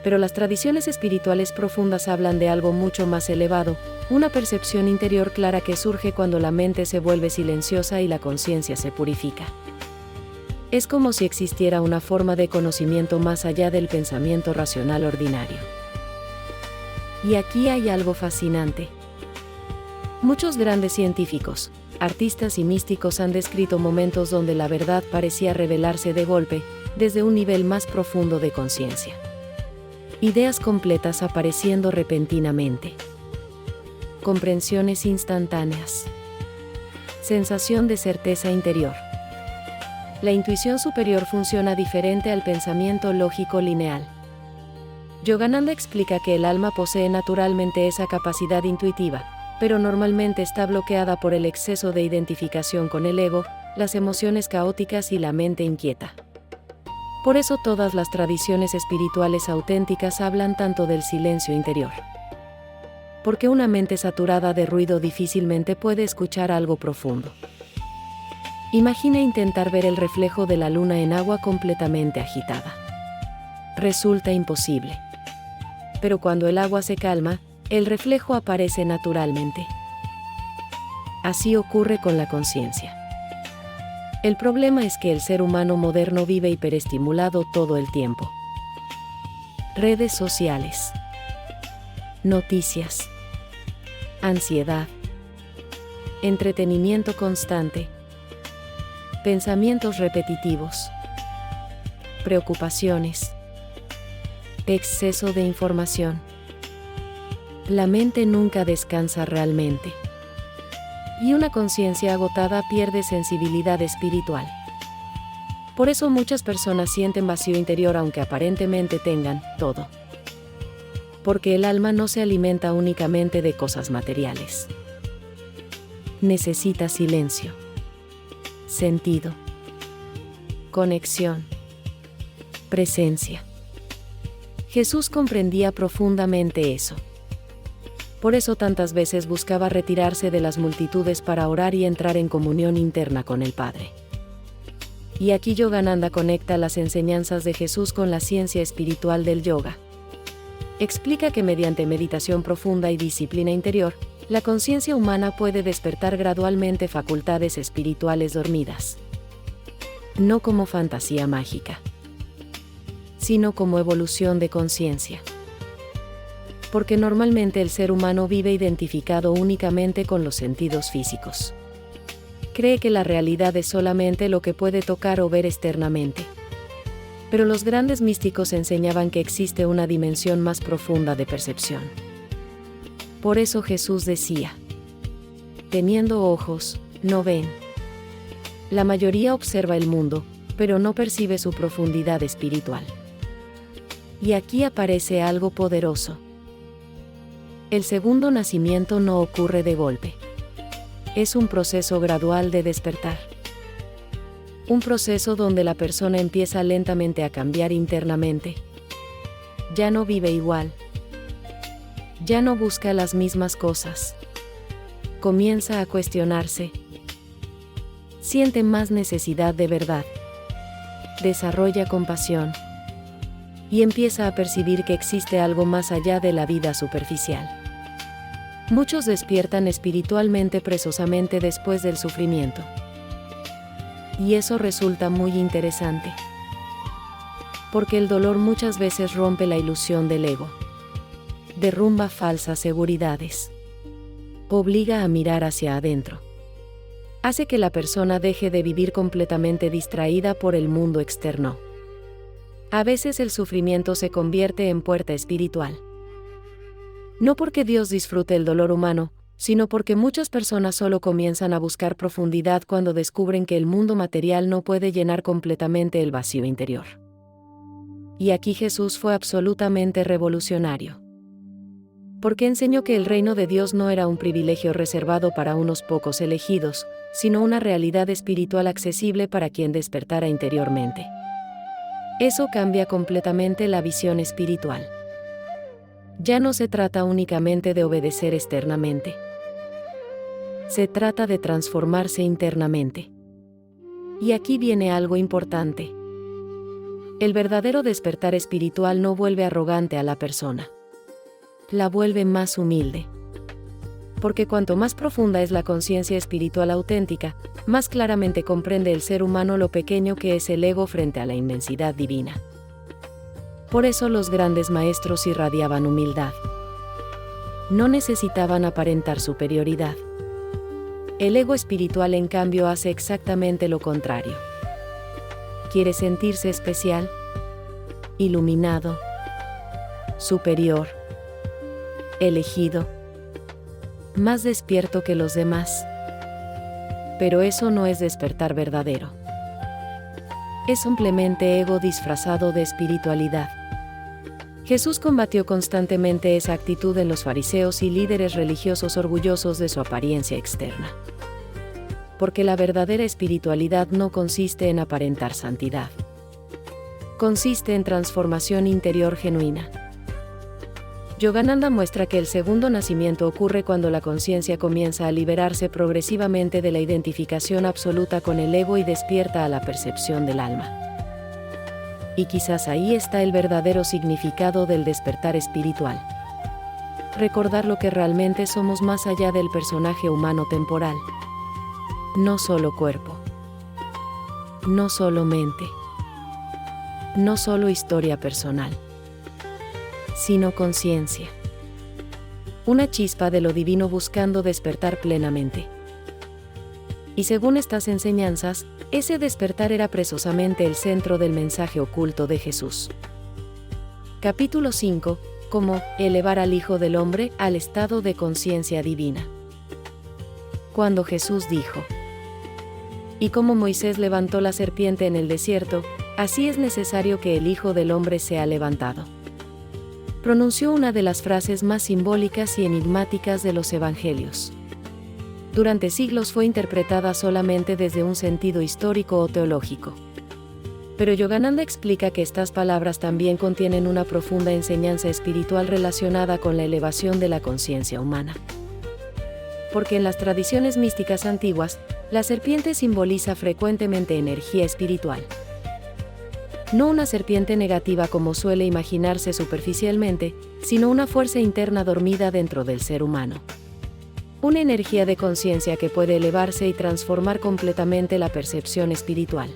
Pero las tradiciones espirituales profundas hablan de algo mucho más elevado, una percepción interior clara que surge cuando la mente se vuelve silenciosa y la conciencia se purifica. Es como si existiera una forma de conocimiento más allá del pensamiento racional ordinario. Y aquí hay algo fascinante. Muchos grandes científicos, artistas y místicos han descrito momentos donde la verdad parecía revelarse de golpe, desde un nivel más profundo de conciencia. Ideas completas apareciendo repentinamente. Comprensiones instantáneas. Sensación de certeza interior. La intuición superior funciona diferente al pensamiento lógico lineal. Yogananda explica que el alma posee naturalmente esa capacidad intuitiva, pero normalmente está bloqueada por el exceso de identificación con el ego, las emociones caóticas y la mente inquieta. Por eso todas las tradiciones espirituales auténticas hablan tanto del silencio interior. Porque una mente saturada de ruido difícilmente puede escuchar algo profundo. Imagina intentar ver el reflejo de la luna en agua completamente agitada. Resulta imposible. Pero cuando el agua se calma, el reflejo aparece naturalmente. Así ocurre con la conciencia. El problema es que el ser humano moderno vive hiperestimulado todo el tiempo. Redes sociales. Noticias. Ansiedad. Entretenimiento constante. Pensamientos repetitivos. Preocupaciones. Exceso de información. La mente nunca descansa realmente. Y una conciencia agotada pierde sensibilidad espiritual. Por eso muchas personas sienten vacío interior aunque aparentemente tengan todo. Porque el alma no se alimenta únicamente de cosas materiales. Necesita silencio. Sentido. Conexión. Presencia. Jesús comprendía profundamente eso. Por eso tantas veces buscaba retirarse de las multitudes para orar y entrar en comunión interna con el Padre. Y aquí Yogananda conecta las enseñanzas de Jesús con la ciencia espiritual del yoga. Explica que mediante meditación profunda y disciplina interior, la conciencia humana puede despertar gradualmente facultades espirituales dormidas. No como fantasía mágica, sino como evolución de conciencia. Porque normalmente el ser humano vive identificado únicamente con los sentidos físicos. Cree que la realidad es solamente lo que puede tocar o ver externamente. Pero los grandes místicos enseñaban que existe una dimensión más profunda de percepción. Por eso Jesús decía: teniendo ojos, no ven. La mayoría observa el mundo, pero no percibe su profundidad espiritual. Y aquí aparece algo poderoso. El segundo nacimiento no ocurre de golpe. Es un proceso gradual de despertar. Un proceso donde la persona empieza lentamente a cambiar internamente. Ya no vive igual. Ya no busca las mismas cosas. Comienza a cuestionarse. Siente más necesidad de verdad. Desarrolla compasión. Y empieza a percibir que existe algo más allá de la vida superficial. Muchos despiertan espiritualmente presosamente después del sufrimiento. Y eso resulta muy interesante. Porque el dolor muchas veces rompe la ilusión del ego. Derrumba falsas seguridades. Obliga a mirar hacia adentro. Hace que la persona deje de vivir completamente distraída por el mundo externo. A veces el sufrimiento se convierte en puerta espiritual. No porque Dios disfrute el dolor humano, sino porque muchas personas solo comienzan a buscar profundidad cuando descubren que el mundo material no puede llenar completamente el vacío interior. Y aquí Jesús fue absolutamente revolucionario. Porque enseñó que el reino de Dios no era un privilegio reservado para unos pocos elegidos, sino una realidad espiritual accesible para quien despertara interiormente. Eso cambia completamente la visión espiritual. Ya no se trata únicamente de obedecer externamente. Se trata de transformarse internamente. Y aquí viene algo importante. El verdadero despertar espiritual no vuelve arrogante a la persona. La vuelve más humilde. Porque cuanto más profunda es la conciencia espiritual auténtica, más claramente comprende el ser humano lo pequeño que es el ego frente a la inmensidad divina. Por eso los grandes maestros irradiaban humildad. No necesitaban aparentar superioridad. El ego espiritual, en cambio, hace exactamente lo contrario. Quiere sentirse especial, iluminado, superior, elegido, más despierto que los demás. Pero eso no es despertar verdadero. Es simplemente ego disfrazado de espiritualidad. Jesús combatió constantemente esa actitud en los fariseos y líderes religiosos orgullosos de su apariencia externa. Porque la verdadera espiritualidad no consiste en aparentar santidad. Consiste en transformación interior genuina. Yogananda muestra que el segundo nacimiento ocurre cuando la conciencia comienza a liberarse progresivamente de la identificación absoluta con el ego y despierta a la percepción del alma. Y quizás ahí está el verdadero significado del despertar espiritual. Recordar lo que realmente somos más allá del personaje humano temporal. No solo cuerpo. No solo mente. No solo historia personal. Sino conciencia. Una chispa de lo divino buscando despertar plenamente. Y según estas enseñanzas, ese despertar era precisamente el centro del mensaje oculto de Jesús. Capítulo 5. Cómo elevar al Hijo del Hombre al estado de conciencia divina. Cuando Jesús dijo: y como Moisés levantó la serpiente en el desierto, así es necesario que el Hijo del Hombre sea levantado. Pronunció una de las frases más simbólicas y enigmáticas de los evangelios. Durante siglos fue interpretada solamente desde un sentido histórico o teológico. Pero Yogananda explica que estas palabras también contienen una profunda enseñanza espiritual relacionada con la elevación de la conciencia humana. Porque en las tradiciones místicas antiguas, la serpiente simboliza frecuentemente energía espiritual. No una serpiente negativa como suele imaginarse superficialmente, sino una fuerza interna dormida dentro del ser humano. Una energía de conciencia que puede elevarse y transformar completamente la percepción espiritual.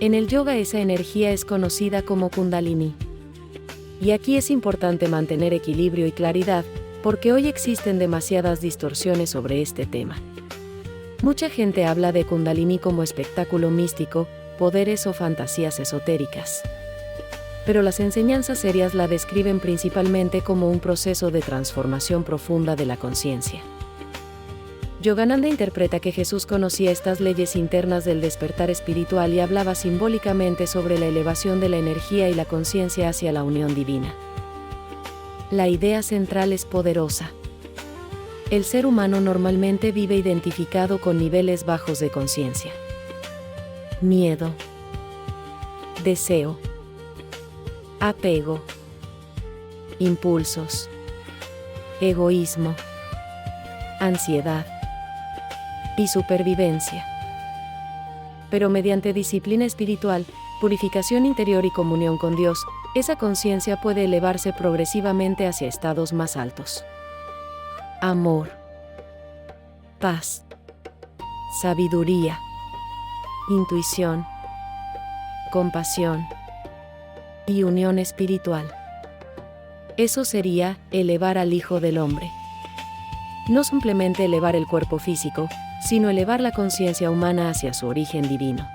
En el yoga esa energía es conocida como Kundalini. Y aquí es importante mantener equilibrio y claridad, porque hoy existen demasiadas distorsiones sobre este tema. Mucha gente habla de Kundalini como espectáculo místico, poderes o fantasías esotéricas. Pero las enseñanzas serias la describen principalmente como un proceso de transformación profunda de la conciencia. Yogananda interpreta que Jesús conocía estas leyes internas del despertar espiritual y hablaba simbólicamente sobre la elevación de la energía y la conciencia hacia la unión divina. La idea central es poderosa. El ser humano normalmente vive identificado con niveles bajos de conciencia. Miedo, deseo, apego, impulsos, egoísmo, ansiedad y supervivencia. Pero mediante disciplina espiritual, purificación interior y comunión con Dios, esa conciencia puede elevarse progresivamente hacia estados más altos. Amor, paz, sabiduría, intuición, compasión y unión espiritual. Eso sería elevar al Hijo del Hombre. No simplemente elevar el cuerpo físico, sino elevar la conciencia humana hacia su origen divino.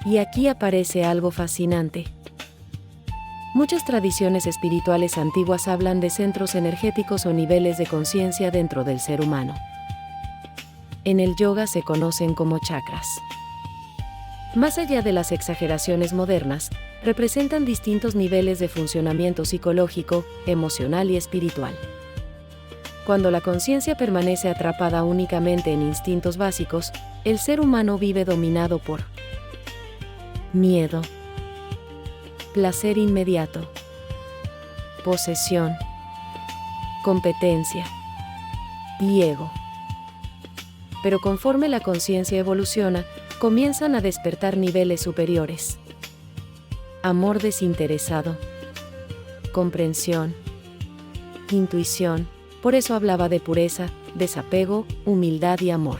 Y aquí aparece algo fascinante. Muchas tradiciones espirituales antiguas hablan de centros energéticos o niveles de conciencia dentro del ser humano. En el yoga se conocen como chakras. Más allá de las exageraciones modernas, representan distintos niveles de funcionamiento psicológico, emocional y espiritual. Cuando la conciencia permanece atrapada únicamente en instintos básicos, el ser humano vive dominado por miedo, placer inmediato, posesión, competencia y ego. Pero conforme la conciencia evoluciona, comienzan a despertar niveles superiores. Amor desinteresado, comprensión, intuición, Por eso hablaba de pureza, desapego, humildad y amor.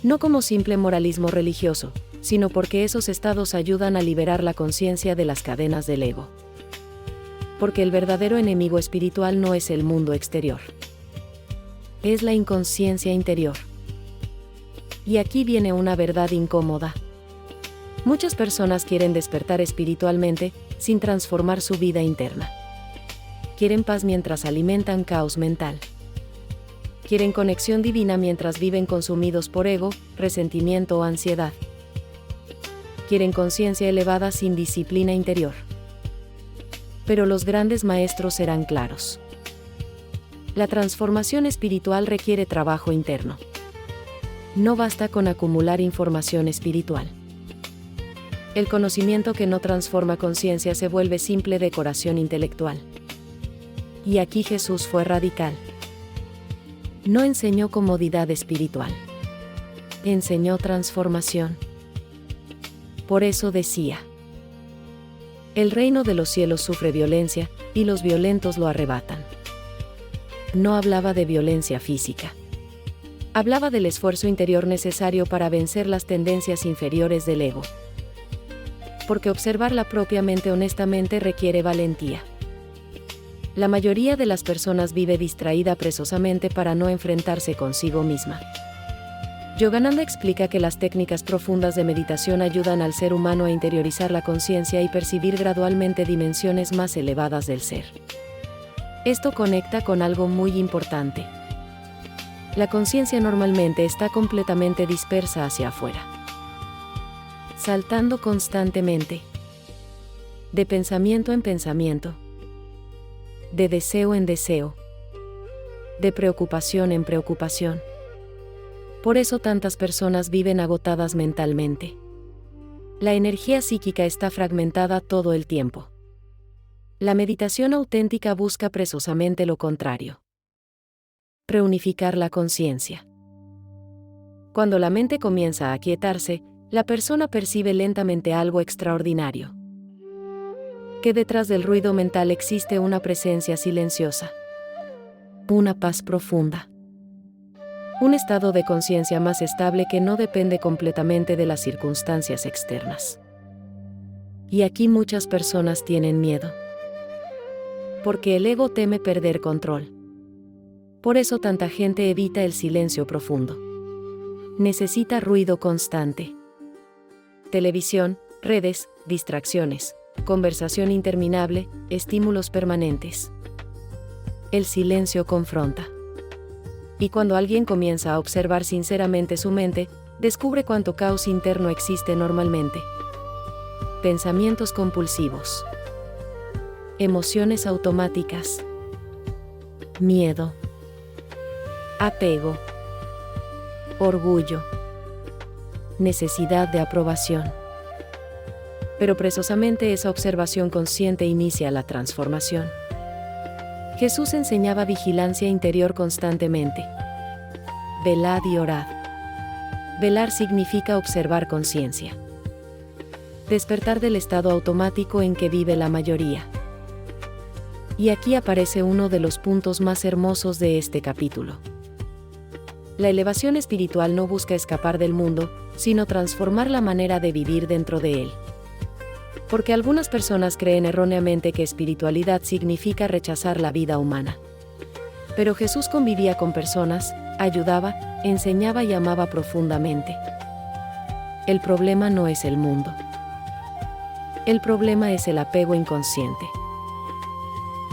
No como simple moralismo religioso, sino porque esos estados ayudan a liberar la conciencia de las cadenas del ego. Porque el verdadero enemigo espiritual no es el mundo exterior. Es la inconsciencia interior. Y aquí viene una verdad incómoda. Muchas personas quieren despertar espiritualmente, sin transformar su vida interna. Quieren paz mientras alimentan caos mental. Quieren conexión divina mientras viven consumidos por ego, resentimiento o ansiedad. Quieren conciencia elevada sin disciplina interior. Pero los grandes maestros serán claros. La transformación espiritual requiere trabajo interno. No basta con acumular información espiritual. El conocimiento que no transforma conciencia se vuelve simple decoración intelectual. Y aquí Jesús fue radical. No enseñó comodidad espiritual. Enseñó transformación. Por eso decía: el reino de los cielos sufre violencia, y los violentos lo arrebatan. No hablaba de violencia física. Hablaba del esfuerzo interior necesario para vencer las tendencias inferiores del ego. Porque observarla propiamente honestamente requiere valentía. La mayoría de las personas vive distraída presosamente para no enfrentarse consigo misma. Yogananda explica que las técnicas profundas de meditación ayudan al ser humano a interiorizar la conciencia y percibir gradualmente dimensiones más elevadas del ser. Esto conecta con algo muy importante. La conciencia normalmente está completamente dispersa hacia afuera, saltando constantemente, de pensamiento en pensamiento, de deseo en deseo, de preocupación en preocupación. Por eso tantas personas viven agotadas mentalmente. La energía psíquica está fragmentada todo el tiempo. La meditación auténtica busca precisamente lo contrario: reunificar la conciencia. Cuando la mente comienza a aquietarse, la persona percibe lentamente algo extraordinario. Que detrás del ruido mental existe una presencia silenciosa. Una paz profunda. Un estado de conciencia más estable que no depende completamente de las circunstancias externas. Y aquí muchas personas tienen miedo. Porque el ego teme perder control. Por eso tanta gente evita el silencio profundo. Necesita ruido constante. Televisión, redes, distracciones, conversación interminable, estímulos permanentes. El silencio confronta. Y cuando alguien comienza a observar sinceramente su mente, descubre cuánto caos interno existe normalmente. Pensamientos compulsivos. Emociones automáticas. Miedo. Apego. Orgullo. Necesidad de aprobación. Pero precisamente esa observación consciente inicia la transformación. Jesús enseñaba vigilancia interior constantemente. Velad y orad. Velar significa observar conciencia. Despertar del estado automático en que vive la mayoría. Y aquí aparece uno de los puntos más hermosos de este capítulo. La elevación espiritual no busca escapar del mundo, sino transformar la manera de vivir dentro de él. Porque algunas personas creen erróneamente que espiritualidad significa rechazar la vida humana. Pero Jesús convivía con personas, ayudaba, enseñaba y amaba profundamente. El problema no es el mundo. El problema es el apego inconsciente.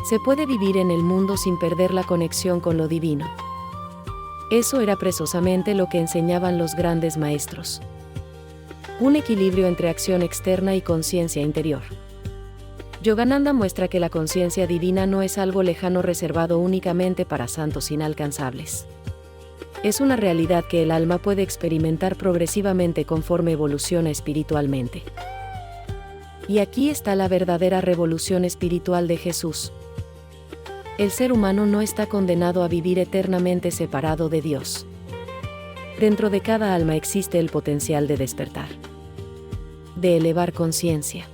Se puede vivir en el mundo sin perder la conexión con lo divino. Eso era precisamente lo que enseñaban los grandes maestros. Un equilibrio entre acción externa y conciencia interior. Yogananda muestra que la conciencia divina no es algo lejano reservado únicamente para santos inalcanzables. Es una realidad que el alma puede experimentar progresivamente conforme evoluciona espiritualmente. Y aquí está la verdadera revolución espiritual de Jesús. El ser humano no está condenado a vivir eternamente separado de Dios. Dentro de cada alma existe el potencial de despertar, de elevar conciencia,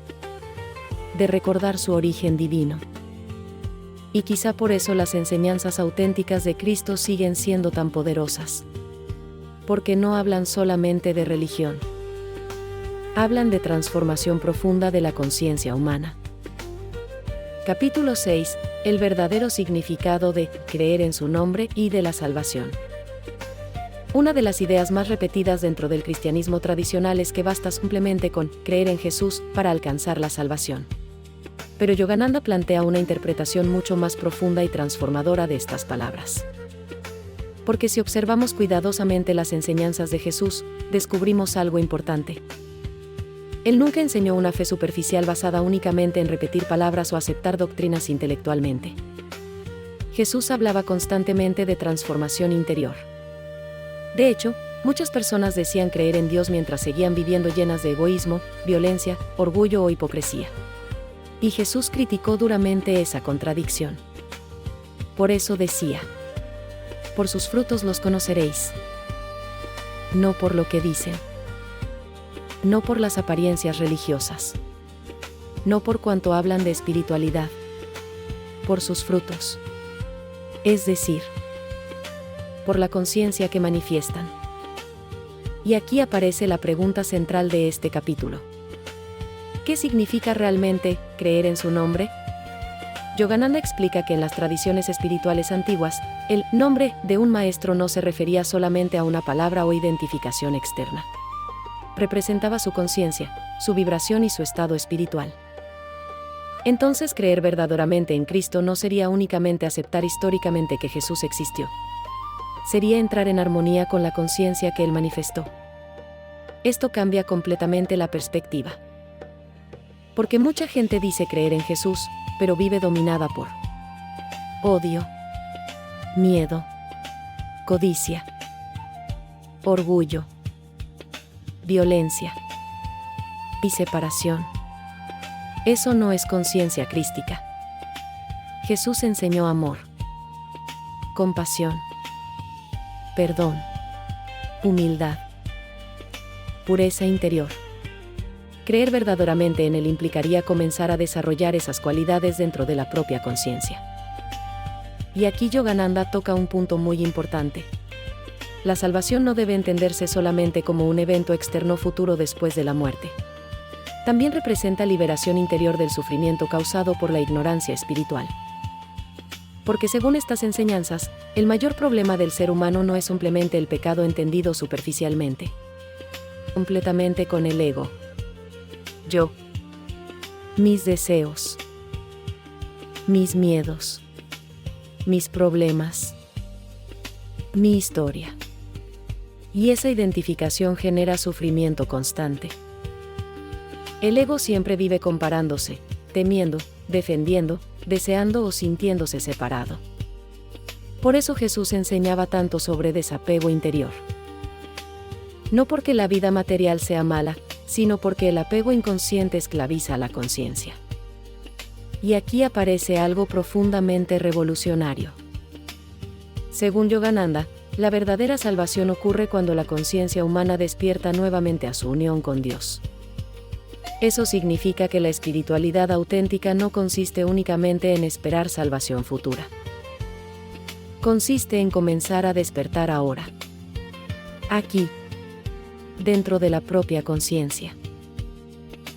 de recordar su origen divino. Y quizá por eso las enseñanzas auténticas de Cristo siguen siendo tan poderosas. Porque no hablan solamente de religión. Hablan de transformación profunda de la conciencia humana. Capítulo 6. El verdadero significado de creer en su nombre y de la salvación. Una de las ideas más repetidas dentro del cristianismo tradicional es que basta simplemente con creer en Jesús para alcanzar la salvación. Pero Yogananda plantea una interpretación mucho más profunda y transformadora de estas palabras. Porque si observamos cuidadosamente las enseñanzas de Jesús, descubrimos algo importante. Él nunca enseñó una fe superficial basada únicamente en repetir palabras o aceptar doctrinas intelectualmente. Jesús hablaba constantemente de transformación interior. De hecho, muchas personas decían creer en Dios mientras seguían viviendo llenas de egoísmo, violencia, orgullo o hipocresía. Y Jesús criticó duramente esa contradicción. Por eso decía: por sus frutos los conoceréis. No por lo que dicen. No por las apariencias religiosas. No por cuanto hablan de espiritualidad. Por sus frutos. Es decir, por la conciencia que manifiestan. Y aquí aparece la pregunta central de este capítulo. ¿Qué significa realmente creer en su nombre? Yogananda explica que en las tradiciones espirituales antiguas, el nombre de un maestro no se refería solamente a una palabra o identificación externa. Representaba su conciencia, su vibración y su estado espiritual. Entonces, creer verdaderamente en Cristo no sería únicamente aceptar históricamente que Jesús existió. Sería entrar en armonía con la conciencia que Él manifestó. Esto cambia completamente la perspectiva. Porque mucha gente dice creer en Jesús, pero vive dominada por odio, miedo, codicia, orgullo, violencia y separación. Eso no es conciencia crística. Jesús enseñó amor, compasión, perdón, humildad, pureza interior. Creer verdaderamente en Él implicaría comenzar a desarrollar esas cualidades dentro de la propia conciencia. Y aquí Yogananda toca un punto muy importante. La salvación no debe entenderse solamente como un evento externo futuro después de la muerte. También representa liberación interior del sufrimiento causado por la ignorancia espiritual. Porque según estas enseñanzas, el mayor problema del ser humano no es simplemente el pecado entendido superficialmente. Completamente con el ego. Yo. Mis deseos. Mis miedos. Mis problemas. Mi historia. Y esa identificación genera sufrimiento constante. El ego siempre vive comparándose, temiendo, defendiendo, deseando o sintiéndose separado. Por eso Jesús enseñaba tanto sobre desapego interior. No porque la vida material sea mala, sino porque el apego inconsciente esclaviza a la conciencia. Y aquí aparece algo profundamente revolucionario. Según Yogananda, la verdadera salvación ocurre cuando la conciencia humana despierta nuevamente a su unión con Dios. Eso significa que la espiritualidad auténtica no consiste únicamente en esperar salvación futura. Consiste en comenzar a despertar ahora. Aquí. Dentro de la propia conciencia.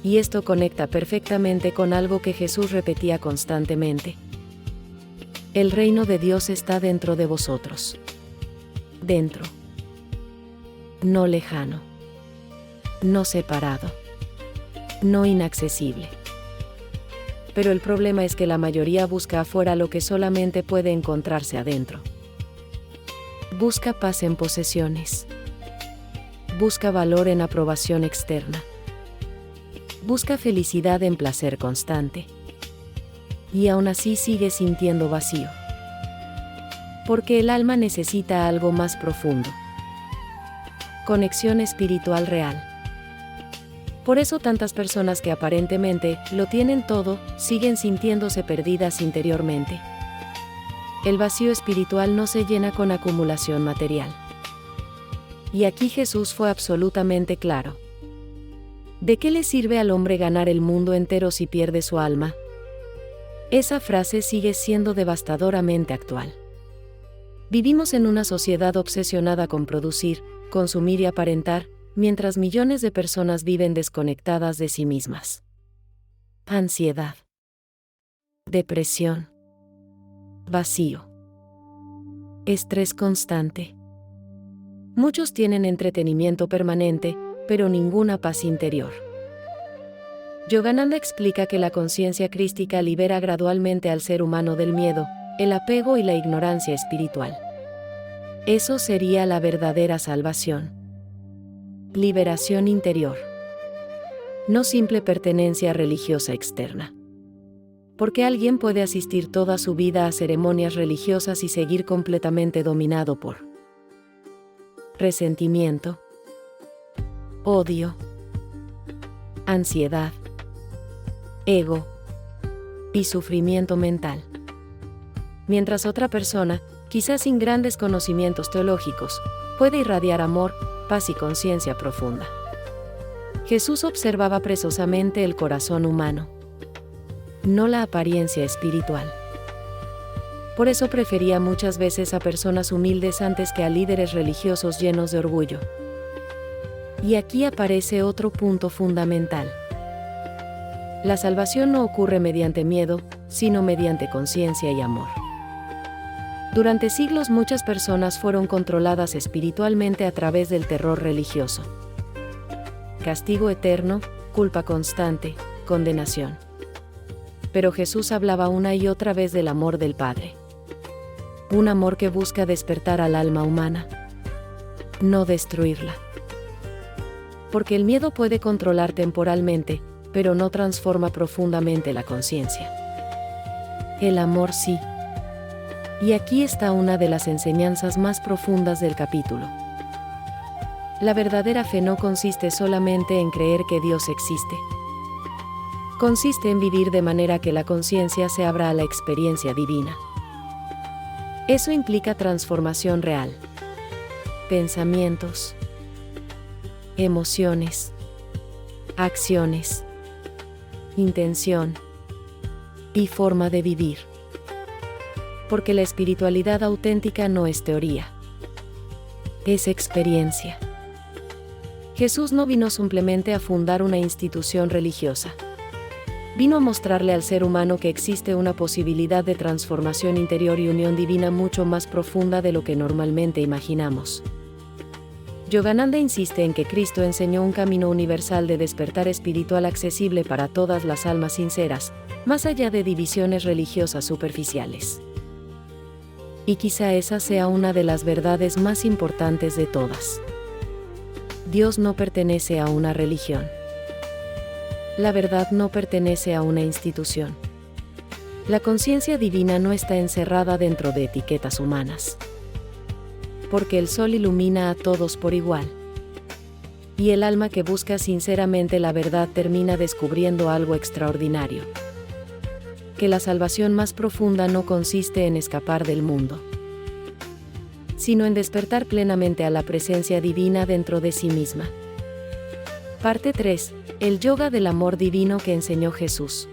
Y esto conecta perfectamente con algo que Jesús repetía constantemente. El reino de Dios está dentro de vosotros. Dentro. No lejano. No separado. No inaccesible. Pero el problema es que la mayoría busca afuera lo que solamente puede encontrarse adentro. Busca paz en posesiones. Busca valor en aprobación externa. Busca felicidad en placer constante. Y aún así sigue sintiendo vacío. Porque el alma necesita algo más profundo. Conexión espiritual real. Por eso tantas personas que aparentemente lo tienen todo, siguen sintiéndose perdidas interiormente. El vacío espiritual no se llena con acumulación material. Y aquí Jesús fue absolutamente claro. ¿De qué le sirve al hombre ganar el mundo entero si pierde su alma? Esa frase sigue siendo devastadoramente actual. Vivimos en una sociedad obsesionada con producir, consumir y aparentar, mientras millones de personas viven desconectadas de sí mismas. Ansiedad, depresión, vacío, estrés constante. Muchos tienen entretenimiento permanente, pero ninguna paz interior. Yogananda explica que la conciencia crística libera gradualmente al ser humano del miedo, el apego y la ignorancia espiritual. Eso sería la verdadera salvación. Liberación interior. No simple pertenencia religiosa externa. Porque alguien puede asistir toda su vida a ceremonias religiosas y seguir completamente dominado por resentimiento, odio, ansiedad, ego y sufrimiento mental. Mientras otra persona, quizás sin grandes conocimientos teológicos, puede irradiar amor, paz y conciencia profunda. Jesús observaba presosamente el corazón humano, no la apariencia espiritual. Por eso prefería muchas veces a personas humildes antes que a líderes religiosos llenos de orgullo. Y aquí aparece otro punto fundamental. La salvación no ocurre mediante miedo, sino mediante conciencia y amor. Durante siglos muchas personas fueron controladas espiritualmente a través del terror religioso. Castigo eterno, culpa constante, condenación. Pero Jesús hablaba una y otra vez del amor del Padre. Un amor que busca despertar al alma humana, no destruirla. Porque el miedo puede controlar temporalmente, pero no transforma profundamente la conciencia. El amor sí. Y aquí está una de las enseñanzas más profundas del capítulo. La verdadera fe no consiste solamente en creer que Dios existe. Consiste en vivir de manera que la conciencia se abra a la experiencia divina. Eso implica transformación real. Pensamientos, emociones, acciones, intención y forma de vivir. Porque la espiritualidad auténtica no es teoría, es experiencia. Jesús no vino simplemente a fundar una institución religiosa. Vino a mostrarle al ser humano que existe una posibilidad de transformación interior y unión divina mucho más profunda de lo que normalmente imaginamos. Yogananda insiste en que Cristo enseñó un camino universal de despertar espiritual accesible para todas las almas sinceras, más allá de divisiones religiosas superficiales. Y quizá esa sea una de las verdades más importantes de todas. Dios no pertenece a una religión. La verdad no pertenece a una institución. La conciencia divina no está encerrada dentro de etiquetas humanas. Porque el sol ilumina a todos por igual. Y el alma que busca sinceramente la verdad termina descubriendo algo extraordinario. Que la salvación más profunda no consiste en escapar del mundo, sino en despertar plenamente a la presencia divina dentro de sí misma. Parte 3. El yoga del amor divino que enseñó Jesús.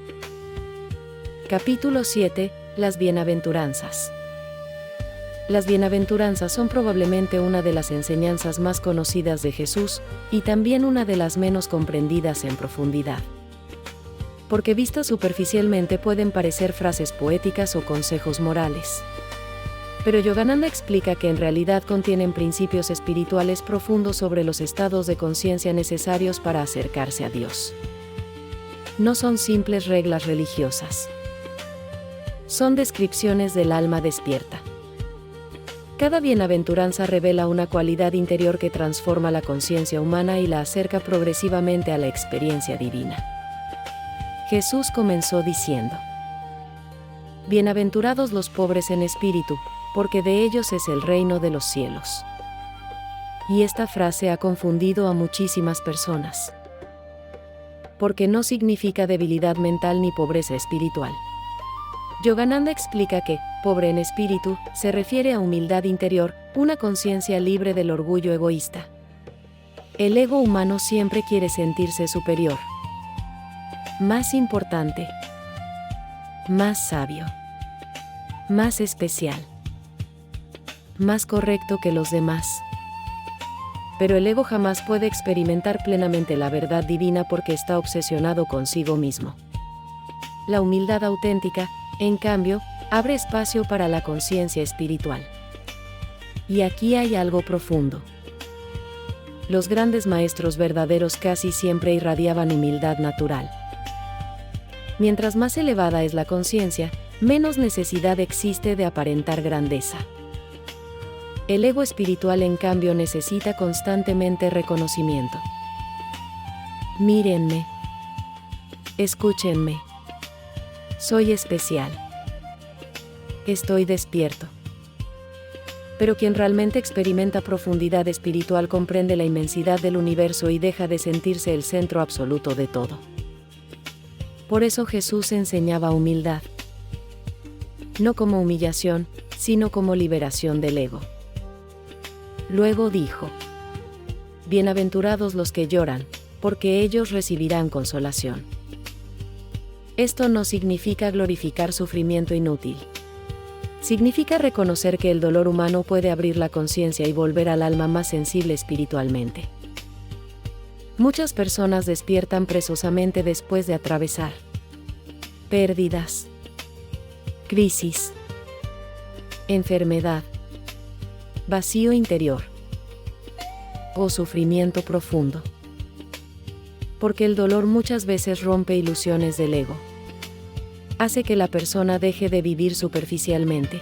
Capítulo 7. Las bienaventuranzas. Las bienaventuranzas son probablemente una de las enseñanzas más conocidas de Jesús, y también una de las menos comprendidas en profundidad. Porque vistas superficialmente pueden parecer frases poéticas o consejos morales. Pero Yogananda explica que en realidad contienen principios espirituales profundos sobre los estados de conciencia necesarios para acercarse a Dios. No son simples reglas religiosas. Son descripciones del alma despierta. Cada bienaventuranza revela una cualidad interior que transforma la conciencia humana y la acerca progresivamente a la experiencia divina. Jesús comenzó diciendo: Bienaventurados los pobres en espíritu, porque de ellos es el reino de los cielos. Y esta frase ha confundido a muchísimas personas. Porque no significa debilidad mental ni pobreza espiritual. Yogananda explica que, pobre en espíritu, se refiere a humildad interior, una conciencia libre del orgullo egoísta. El ego humano siempre quiere sentirse superior, más importante, más sabio, más especial, más correcto que los demás. Pero el ego jamás puede experimentar plenamente la verdad divina porque está obsesionado consigo mismo. La humildad auténtica, en cambio, abre espacio para la conciencia espiritual. Y aquí hay algo profundo. Los grandes maestros verdaderos casi siempre irradiaban humildad natural. Mientras más elevada es la conciencia, menos necesidad existe de aparentar grandeza. El ego espiritual, en cambio, necesita constantemente reconocimiento. Mírenme. Escúchenme. Soy especial. Estoy despierto. Pero quien realmente experimenta profundidad espiritual comprende la inmensidad del universo y deja de sentirse el centro absoluto de todo. Por eso Jesús enseñaba humildad. No como humillación, sino como liberación del ego. Luego dijo: bienaventurados los que lloran, porque ellos recibirán consolación. Esto no significa glorificar sufrimiento inútil. Significa reconocer que el dolor humano puede abrir la conciencia y volver al alma más sensible espiritualmente. Muchas personas despiertan presosamente después de atravesar pérdidas, crisis, enfermedad, vacío interior o sufrimiento profundo. Porque el dolor muchas veces rompe ilusiones del ego. Hace que la persona deje de vivir superficialmente.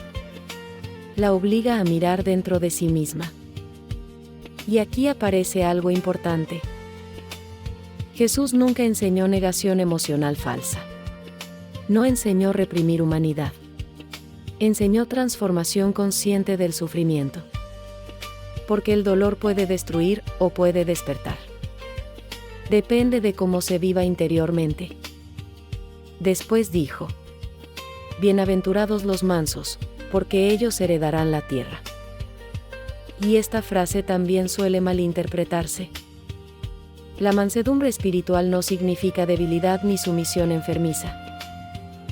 La obliga a mirar dentro de sí misma. Y aquí aparece algo importante. Jesús nunca enseñó negación emocional falsa. No enseñó reprimir humanidad. Enseñó transformación consciente del sufrimiento. Porque el dolor puede destruir o puede despertar. Depende de cómo se viva interiormente. Después dijo: bienaventurados los mansos, porque ellos heredarán la tierra. Y esta frase también suele malinterpretarse. La mansedumbre espiritual no significa debilidad ni sumisión enfermiza.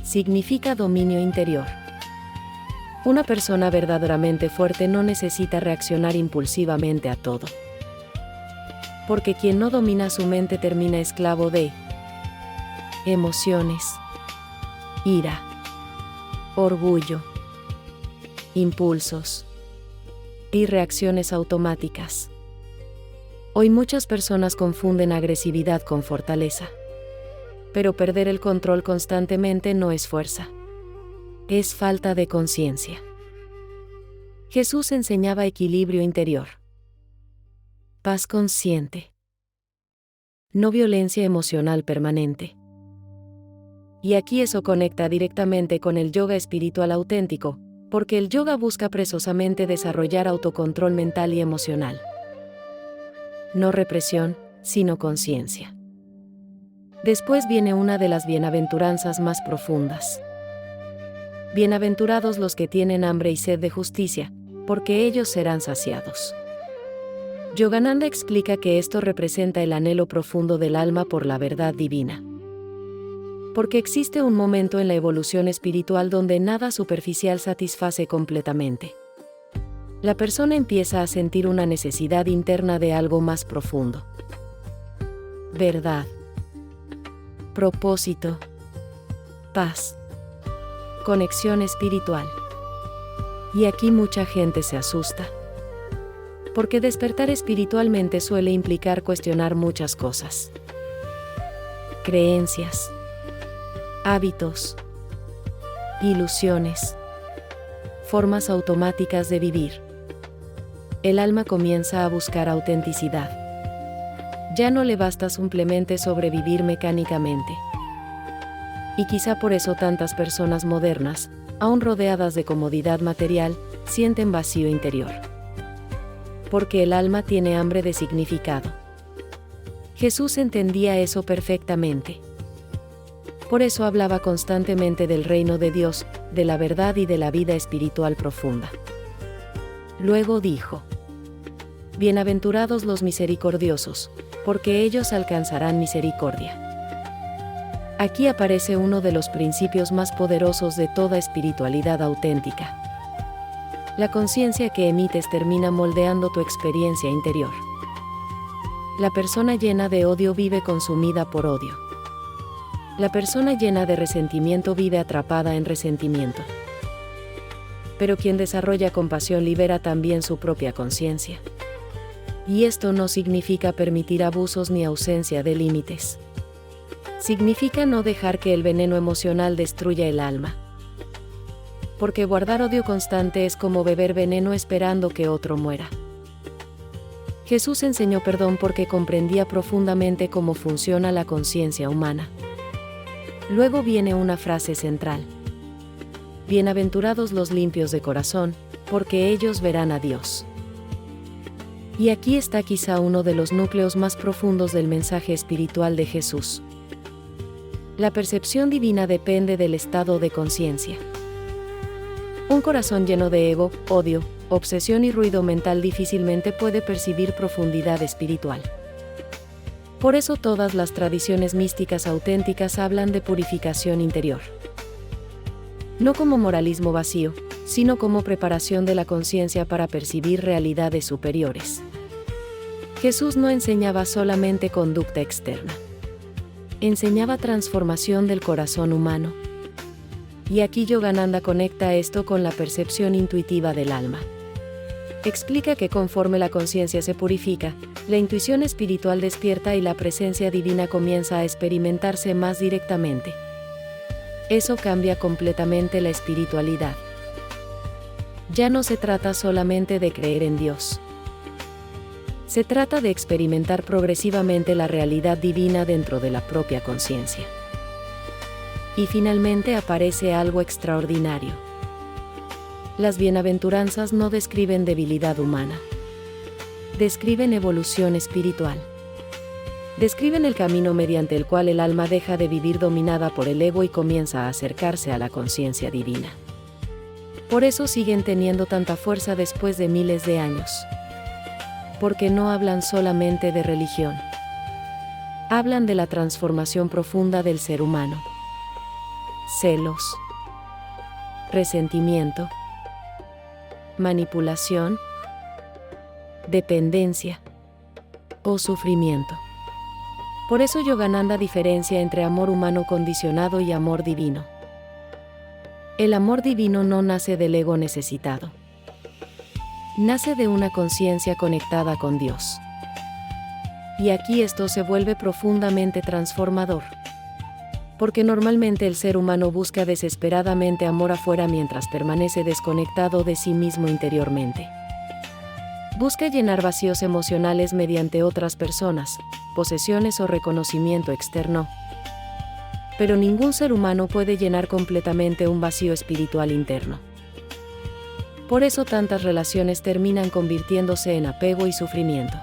Significa dominio interior. Una persona verdaderamente fuerte no necesita reaccionar impulsivamente a todo. Porque quien no domina su mente termina esclavo de emociones, ira, orgullo, impulsos y reacciones automáticas. Hoy muchas personas confunden agresividad con fortaleza. Pero perder el control constantemente no es fuerza. Es falta de conciencia. Jesús enseñaba equilibrio interior. Paz consciente. No violencia emocional permanente. Y aquí eso conecta directamente con el yoga espiritual auténtico, porque el yoga busca presosamente desarrollar autocontrol mental y emocional. No represión, sino conciencia. Después viene una de las bienaventuranzas más profundas. Bienaventurados los que tienen hambre y sed de justicia, porque ellos serán saciados. Yogananda explica que esto representa el anhelo profundo del alma por la verdad divina. Porque existe un momento en la evolución espiritual donde nada superficial satisface completamente. La persona empieza a sentir una necesidad interna de algo más profundo. Verdad. Propósito. Paz. Conexión espiritual. Y aquí mucha gente se asusta. Porque despertar espiritualmente suele implicar cuestionar muchas cosas. Creencias. Hábitos. Ilusiones. Formas automáticas de vivir. El alma comienza a buscar autenticidad. Ya no le basta simplemente sobrevivir mecánicamente. Y quizá por eso tantas personas modernas, aún rodeadas de comodidad material, sienten vacío interior. Porque el alma tiene hambre de significado. Jesús entendía eso perfectamente. Por eso hablaba constantemente del reino de Dios, de la verdad y de la vida espiritual profunda. Luego dijo: bienaventurados los misericordiosos, porque ellos alcanzarán misericordia. Aquí aparece uno de los principios más poderosos de toda espiritualidad auténtica. La conciencia que emites termina moldeando tu experiencia interior. La persona llena de odio vive consumida por odio. La persona llena de resentimiento vive atrapada en resentimiento. Pero quien desarrolla compasión libera también su propia conciencia. Y esto no significa permitir abusos ni ausencia de límites. Significa no dejar que el veneno emocional destruya el alma. Porque guardar odio constante es como beber veneno esperando que otro muera. Jesús enseñó perdón porque comprendía profundamente cómo funciona la conciencia humana. Luego viene una frase central. Bienaventurados los limpios de corazón, porque ellos verán a Dios. Y aquí está quizá uno de los núcleos más profundos del mensaje espiritual de Jesús. La percepción divina depende del estado de conciencia. Un corazón lleno de ego, odio, obsesión y ruido mental difícilmente puede percibir profundidad espiritual. Por eso todas las tradiciones místicas auténticas hablan de purificación interior. No como moralismo vacío, sino como preparación de la conciencia para percibir realidades superiores. Jesús no enseñaba solamente conducta externa. Enseñaba transformación del corazón humano. Y aquí Yogananda conecta esto con la percepción intuitiva del alma. Explica que conforme la conciencia se purifica, la intuición espiritual despierta y la presencia divina comienza a experimentarse más directamente. Eso cambia completamente la espiritualidad. Ya no se trata solamente de creer en Dios. Se trata de experimentar progresivamente la realidad divina dentro de la propia conciencia. Y finalmente aparece algo extraordinario. Las bienaventuranzas no describen debilidad humana. Describen evolución espiritual. Describen el camino mediante el cual el alma deja de vivir dominada por el ego y comienza a acercarse a la conciencia divina. Por eso siguen teniendo tanta fuerza después de miles de años. Porque no hablan solamente de religión. Hablan de la transformación profunda del ser humano. Celos, resentimiento, manipulación, dependencia o sufrimiento. Por eso Yogananda diferencia entre amor humano condicionado y amor divino. El amor divino no nace del ego necesitado. Nace de una conciencia conectada con Dios. Y aquí esto se vuelve profundamente transformador. Porque normalmente el ser humano busca desesperadamente amor afuera mientras permanece desconectado de sí mismo interiormente. Busca llenar vacíos emocionales mediante otras personas, posesiones o reconocimiento externo. Pero ningún ser humano puede llenar completamente un vacío espiritual interno. Por eso tantas relaciones terminan convirtiéndose en apego y sufrimiento.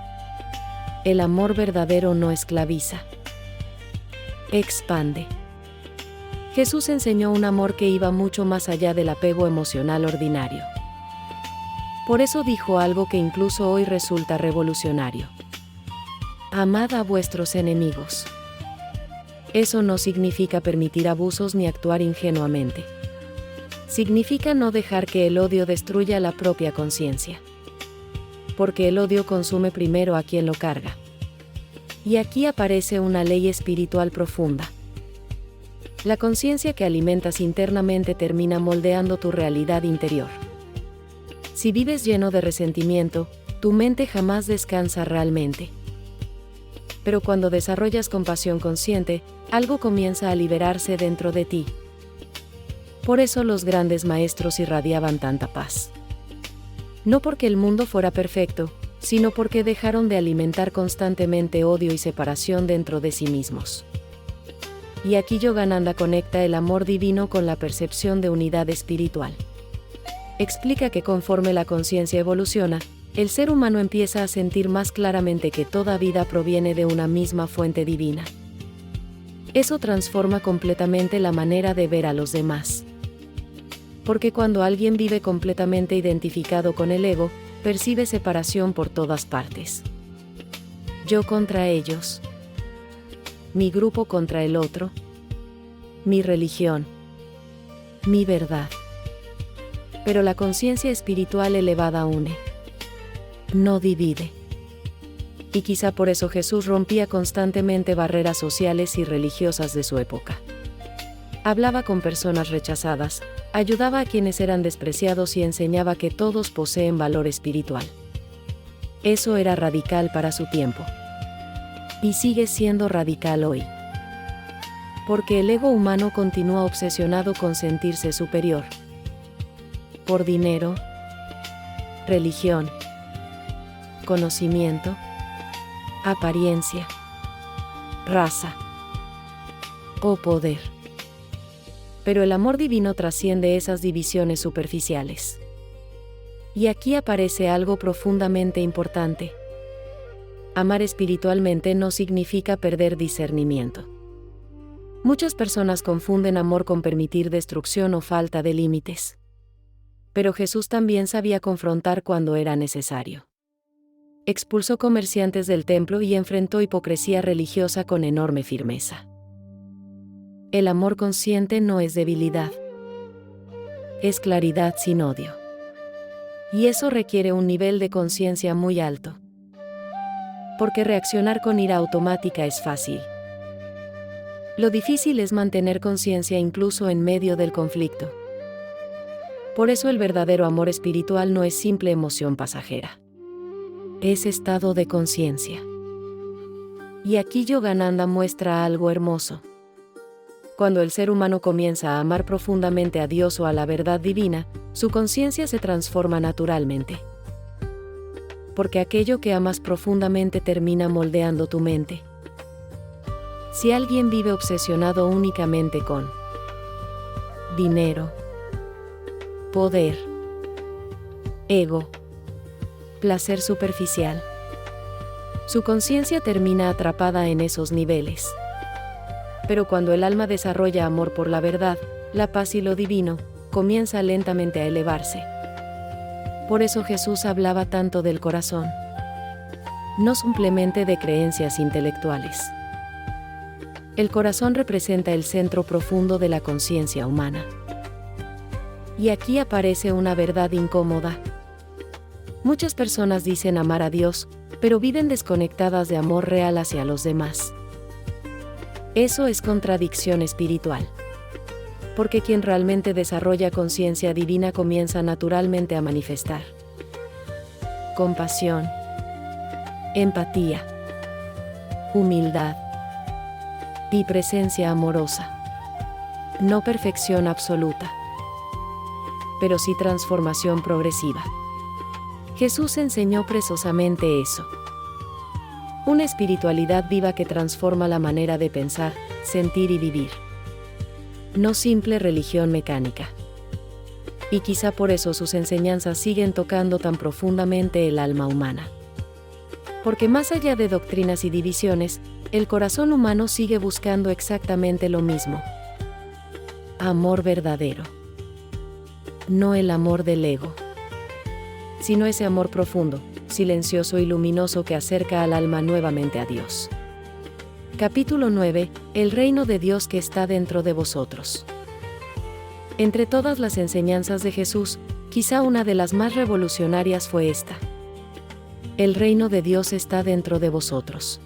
El amor verdadero no esclaviza. Expande. Jesús enseñó un amor que iba mucho más allá del apego emocional ordinario. Por eso dijo algo que incluso hoy resulta revolucionario. Amad a vuestros enemigos. Eso no significa permitir abusos ni actuar ingenuamente. Significa no dejar que el odio destruya la propia conciencia. Porque el odio consume primero a quien lo carga. Y aquí aparece una ley espiritual profunda. La conciencia que alimentas internamente termina moldeando tu realidad interior. Si vives lleno de resentimiento, tu mente jamás descansa realmente. Pero cuando desarrollas compasión consciente, algo comienza a liberarse dentro de ti. Por eso los grandes maestros irradiaban tanta paz. No porque el mundo fuera perfecto, sino porque dejaron de alimentar constantemente odio y separación dentro de sí mismos. Y aquí Yogananda conecta el amor divino con la percepción de unidad espiritual. Explica que conforme la conciencia evoluciona, el ser humano empieza a sentir más claramente que toda vida proviene de una misma fuente divina. Eso transforma completamente la manera de ver a los demás. Porque cuando alguien vive completamente identificado con el ego, percibe separación por todas partes. Yo contra ellos. Mi grupo contra el otro. mi religión, mi verdad. Pero la conciencia espiritual elevada une, no divide. Y quizá por eso Jesús rompía constantemente barreras sociales y religiosas de su época. Hablaba con personas rechazadas, ayudaba a quienes eran despreciados y enseñaba que todos poseen valor espiritual. Eso era radical para su tiempo. Y sigue siendo radical hoy. Porque el ego humano continúa obsesionado con sentirse superior. Por dinero, religión, conocimiento, apariencia, raza o poder. Pero el amor divino trasciende esas divisiones superficiales. Y aquí aparece algo profundamente importante. Amar espiritualmente no significa perder discernimiento. Muchas personas confunden amor con permitir destrucción o falta de límites. Pero Jesús también sabía confrontar cuando era necesario. Expulsó comerciantes del templo y enfrentó hipocresía religiosa con enorme firmeza. El amor consciente no es debilidad. Es claridad sin odio. Y eso requiere un nivel de conciencia muy alto. Porque reaccionar con ira automática es fácil. Lo difícil es mantener conciencia incluso en medio del conflicto. Por eso el verdadero amor espiritual no es simple emoción pasajera. Es estado de conciencia. Y aquí Yogananda muestra algo hermoso. Cuando el ser humano comienza a amar profundamente a Dios o a la verdad divina, su conciencia se transforma naturalmente. Porque aquello que amas profundamente termina moldeando tu mente. Si alguien vive obsesionado únicamente con dinero, poder, ego, placer superficial, su conciencia termina atrapada en esos niveles. Pero cuando el alma desarrolla amor por la verdad, la paz y lo divino, comienza lentamente a elevarse. Por eso Jesús hablaba tanto del corazón, no simplemente de creencias intelectuales. El corazón representa el centro profundo de la conciencia humana. Y aquí aparece una verdad incómoda. Muchas personas dicen amar a Dios, pero viven desconectadas de amor real hacia los demás. Eso es contradicción espiritual. Porque quien realmente desarrolla conciencia divina comienza naturalmente a manifestar compasión, empatía, humildad y presencia amorosa. No perfección absoluta, pero sí transformación progresiva. Jesús enseñó precisamente eso. Una espiritualidad viva que transforma la manera de pensar, sentir y vivir. No simple religión mecánica. Y quizá por eso sus enseñanzas siguen tocando tan profundamente el alma humana. Porque más allá de doctrinas y divisiones, el corazón humano sigue buscando exactamente lo mismo. Amor verdadero. No el amor del ego, sino ese amor profundo, silencioso y luminoso que acerca al alma nuevamente a Dios. Capítulo 9. El reino de Dios que está dentro de vosotros. Entre todas las enseñanzas de Jesús, quizá una de las más revolucionarias fue esta. El reino de Dios está dentro de vosotros.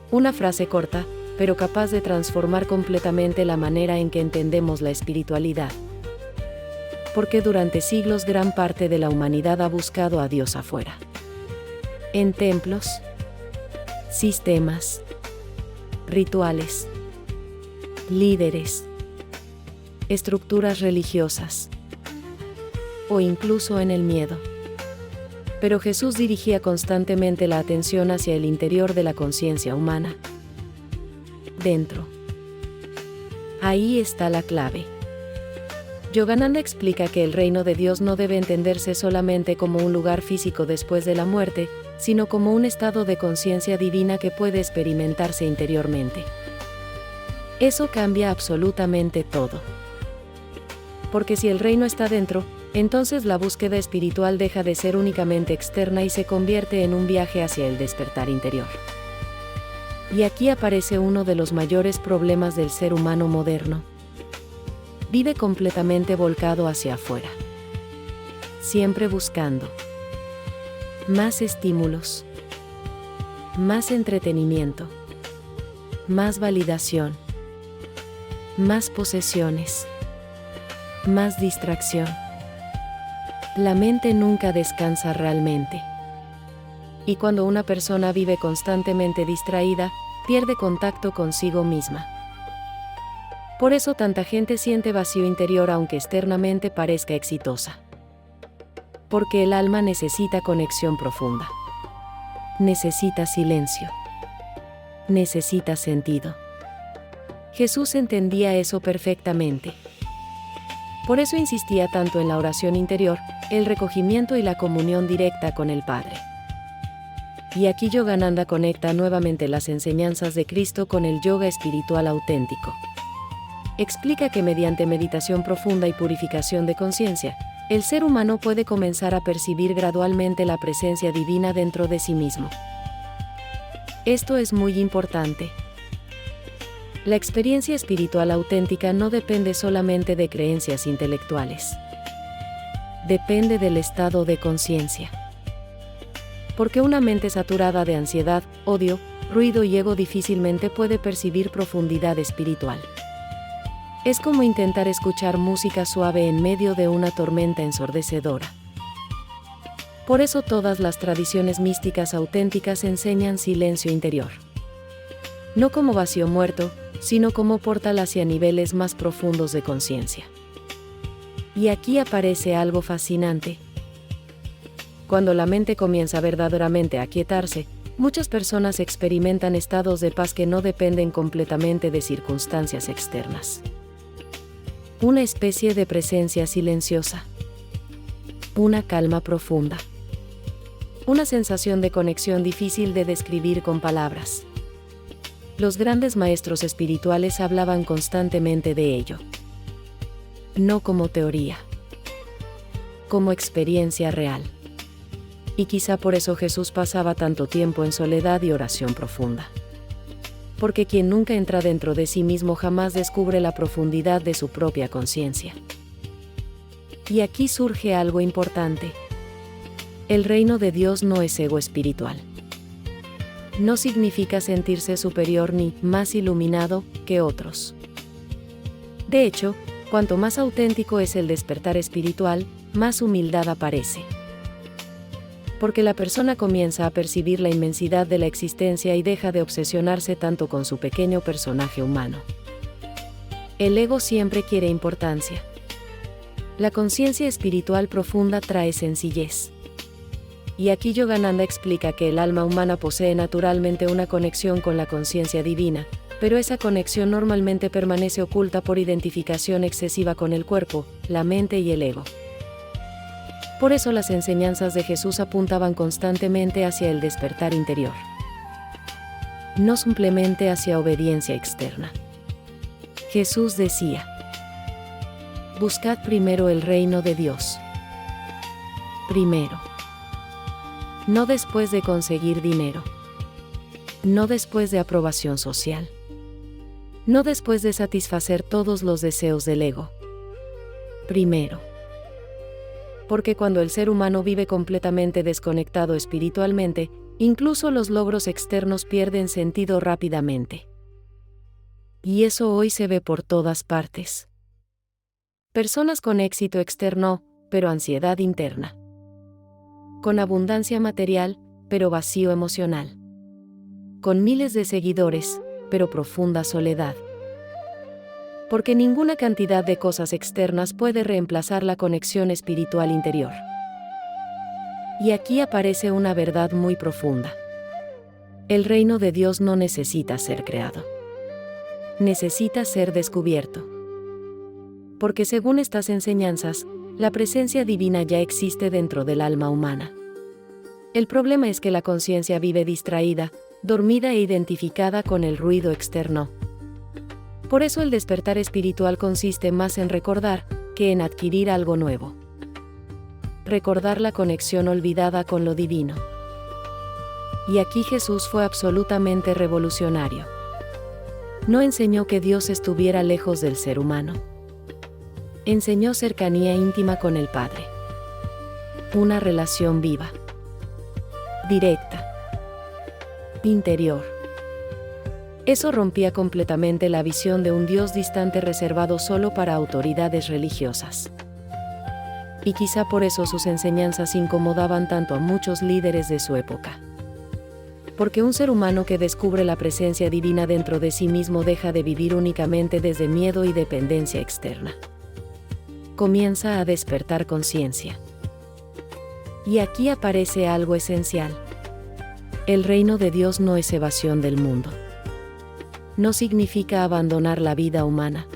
Una frase corta, pero capaz de transformar completamente la manera en que entendemos la espiritualidad. Porque durante siglos gran parte de la humanidad ha buscado a Dios afuera. En templos, sistemas, rituales, líderes, estructuras religiosas, o incluso en el miedo. Pero Jesús dirigía constantemente la atención hacia el interior de la conciencia humana. Dentro. Ahí está la clave. Yogananda explica que el reino de Dios no debe entenderse solamente como un lugar físico después de la muerte, sino como un estado de conciencia divina que puede experimentarse interiormente. Eso cambia absolutamente todo. Porque si el reino está dentro, entonces la búsqueda espiritual deja de ser únicamente externa y se convierte en un viaje hacia el despertar interior. Y aquí aparece uno de los mayores problemas del ser humano moderno. Vive completamente volcado hacia afuera, siempre buscando más estímulos, más entretenimiento, más validación, más posesiones, más distracción. La mente nunca descansa realmente. Y cuando una persona vive constantemente distraída, pierde contacto consigo misma. Por eso tanta gente siente vacío interior aunque externamente parezca exitosa. Porque el alma necesita conexión profunda. Necesita silencio. Necesita sentido. Jesús entendía eso perfectamente. Por eso insistía tanto en la oración interior, el recogimiento y la comunión directa con el Padre. Y aquí Yogananda conecta nuevamente las enseñanzas de Cristo con el yoga espiritual auténtico. Explica que mediante meditación profunda y purificación de conciencia, el ser humano puede comenzar a percibir gradualmente la presencia divina dentro de sí mismo. Esto es muy importante. La experiencia espiritual auténtica no depende solamente de creencias intelectuales. Depende del estado de conciencia. Porque una mente saturada de ansiedad, odio, ruido y ego difícilmente puede percibir profundidad espiritual. Es como intentar escuchar música suave en medio de una tormenta ensordecedora. Por eso todas las tradiciones místicas auténticas enseñan silencio interior. No como vacío muerto, sino como portal hacia niveles más profundos de conciencia. Y aquí aparece algo fascinante. Cuando la mente comienza verdaderamente a aquietarse, muchas personas experimentan estados de paz que no dependen completamente de circunstancias externas. Una especie de presencia silenciosa. Una calma profunda. Una sensación de conexión difícil de describir con palabras. Los grandes maestros espirituales hablaban constantemente de ello. No como teoría. Como experiencia real. Y quizá por eso Jesús pasaba tanto tiempo en soledad y oración profunda. Porque quien nunca entra dentro de sí mismo jamás descubre la profundidad de su propia conciencia. Y aquí surge algo importante. El reino de Dios no es ego espiritual. No significa sentirse superior ni más iluminado que otros. De hecho, cuanto más auténtico es el despertar espiritual, más humildad aparece. Porque la persona comienza a percibir la inmensidad de la existencia y deja de obsesionarse tanto con su pequeño personaje humano. El ego siempre quiere importancia. La conciencia espiritual profunda trae sencillez. Y aquí Yogananda explica que el alma humana posee naturalmente una conexión con la conciencia divina, pero esa conexión normalmente permanece oculta por identificación excesiva con el cuerpo, la mente y el ego. Por eso las enseñanzas de Jesús apuntaban constantemente hacia el despertar interior. No simplemente hacia obediencia externa. Jesús decía: buscad primero el reino de Dios. Primero. No después de conseguir dinero. No después de aprobación social. No después de satisfacer todos los deseos del ego. Primero. Porque cuando el ser humano vive completamente desconectado espiritualmente, incluso los logros externos pierden sentido rápidamente. Y eso hoy se ve por todas partes. Personas con éxito externo, pero ansiedad interna. Con abundancia material, pero vacío emocional. Con miles de seguidores, pero profunda soledad. Porque ninguna cantidad de cosas externas puede reemplazar la conexión espiritual interior. Y aquí aparece una verdad muy profunda. El reino de Dios no necesita ser creado. Necesita ser descubierto. Porque según estas enseñanzas, la presencia divina ya existe dentro del alma humana. El problema es que la conciencia vive distraída, dormida e identificada con el ruido externo. Por eso el despertar espiritual consiste más en recordar que en adquirir algo nuevo. Recordar la conexión olvidada con lo divino. Y aquí Jesús fue absolutamente revolucionario. No enseñó que Dios estuviera lejos del ser humano. Enseñó cercanía íntima con el Padre. Una relación viva, directa, interior. Eso rompía completamente la visión de un Dios distante reservado solo para autoridades religiosas. Y quizá por eso sus enseñanzas incomodaban tanto a muchos líderes de su época. Porque un ser humano que descubre la presencia divina dentro de sí mismo deja de vivir únicamente desde miedo y dependencia externa. Comienza a despertar conciencia. Y aquí aparece algo esencial. El reino de Dios no es evasión del mundo. No significa abandonar la vida humana.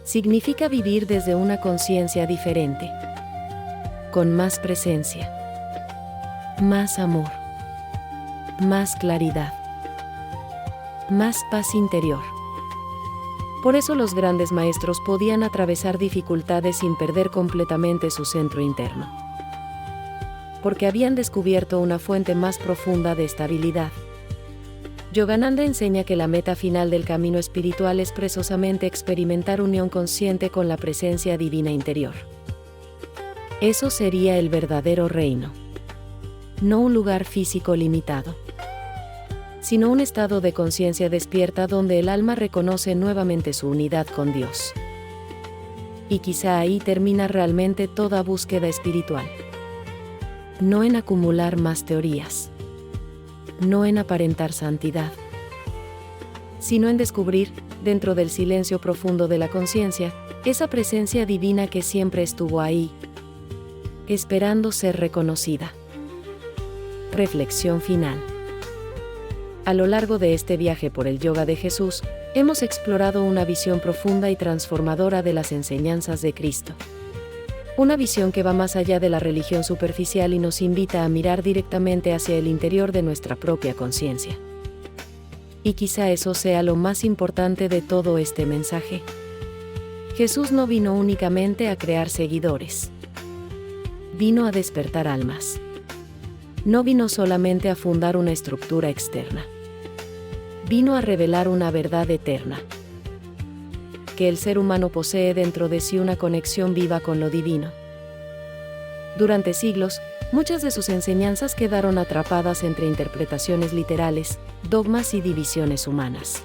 Significa vivir desde una conciencia diferente, con más presencia, más amor, más claridad, más paz interior. Por eso los grandes maestros podían atravesar dificultades sin perder completamente su centro interno. Porque habían descubierto una fuente más profunda de estabilidad. Yogananda enseña que la meta final del camino espiritual es precisamente experimentar unión consciente con la presencia divina interior. Eso sería el verdadero reino. No un lugar físico limitado, sino un estado de conciencia despierta donde el alma reconoce nuevamente su unidad con Dios. Y quizá ahí termina realmente toda búsqueda espiritual. No en acumular más teorías, no en aparentar santidad, sino en descubrir, dentro del silencio profundo de la conciencia, esa presencia divina que siempre estuvo ahí, esperando ser reconocida. Reflexión final. A lo largo de este viaje por el yoga de Jesús, hemos explorado una visión profunda y transformadora de las enseñanzas de Cristo. Una visión que va más allá de la religión superficial y nos invita a mirar directamente hacia el interior de nuestra propia conciencia. Y quizá eso sea lo más importante de todo este mensaje. Jesús no vino únicamente a crear seguidores. Vino a despertar almas. No vino solamente a fundar una estructura externa. Vino a revelar una verdad eterna. Que el ser humano posee dentro de sí una conexión viva con lo divino. Durante siglos, muchas de sus enseñanzas quedaron atrapadas entre interpretaciones literales, dogmas y divisiones humanas.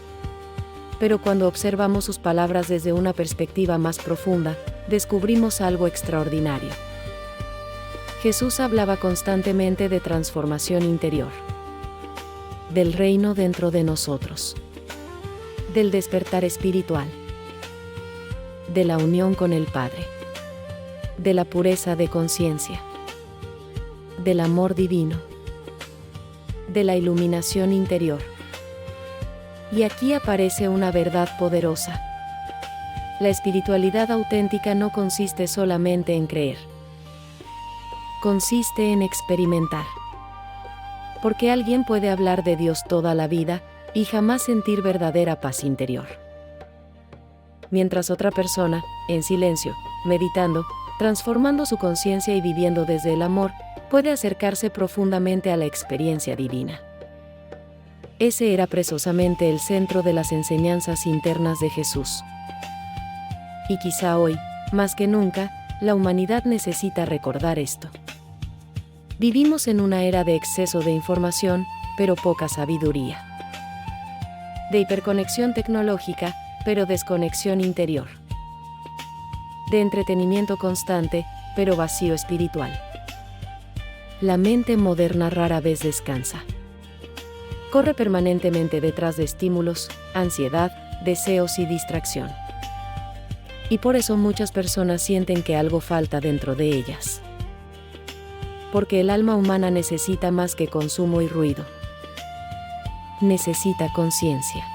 Pero cuando observamos sus palabras desde una perspectiva más profunda, descubrimos algo extraordinario. Jesús hablaba constantemente de transformación interior, del reino dentro de nosotros, del despertar espiritual, de la unión con el Padre, de la pureza de conciencia, del amor divino, de la iluminación interior. Y aquí aparece una verdad poderosa. La espiritualidad auténtica no consiste solamente en creer. Consiste en experimentar. Porque alguien puede hablar de Dios toda la vida y jamás sentir verdadera paz interior. Mientras otra persona, en silencio, meditando, transformando su conciencia y viviendo desde el amor, puede acercarse profundamente a la experiencia divina. Ese era precisamente el centro de las enseñanzas internas de Jesús. Y quizá hoy, más que nunca, la humanidad necesita recordar esto. Vivimos en una era de exceso de información, pero poca sabiduría. De hiperconexión tecnológica, pero desconexión interior. De entretenimiento constante, pero vacío espiritual. La mente moderna rara vez descansa. Corre permanentemente detrás de estímulos, ansiedad, deseos y distracción. Y por eso muchas personas sienten que algo falta dentro de ellas. Porque el alma humana necesita más que consumo y ruido. Necesita conciencia.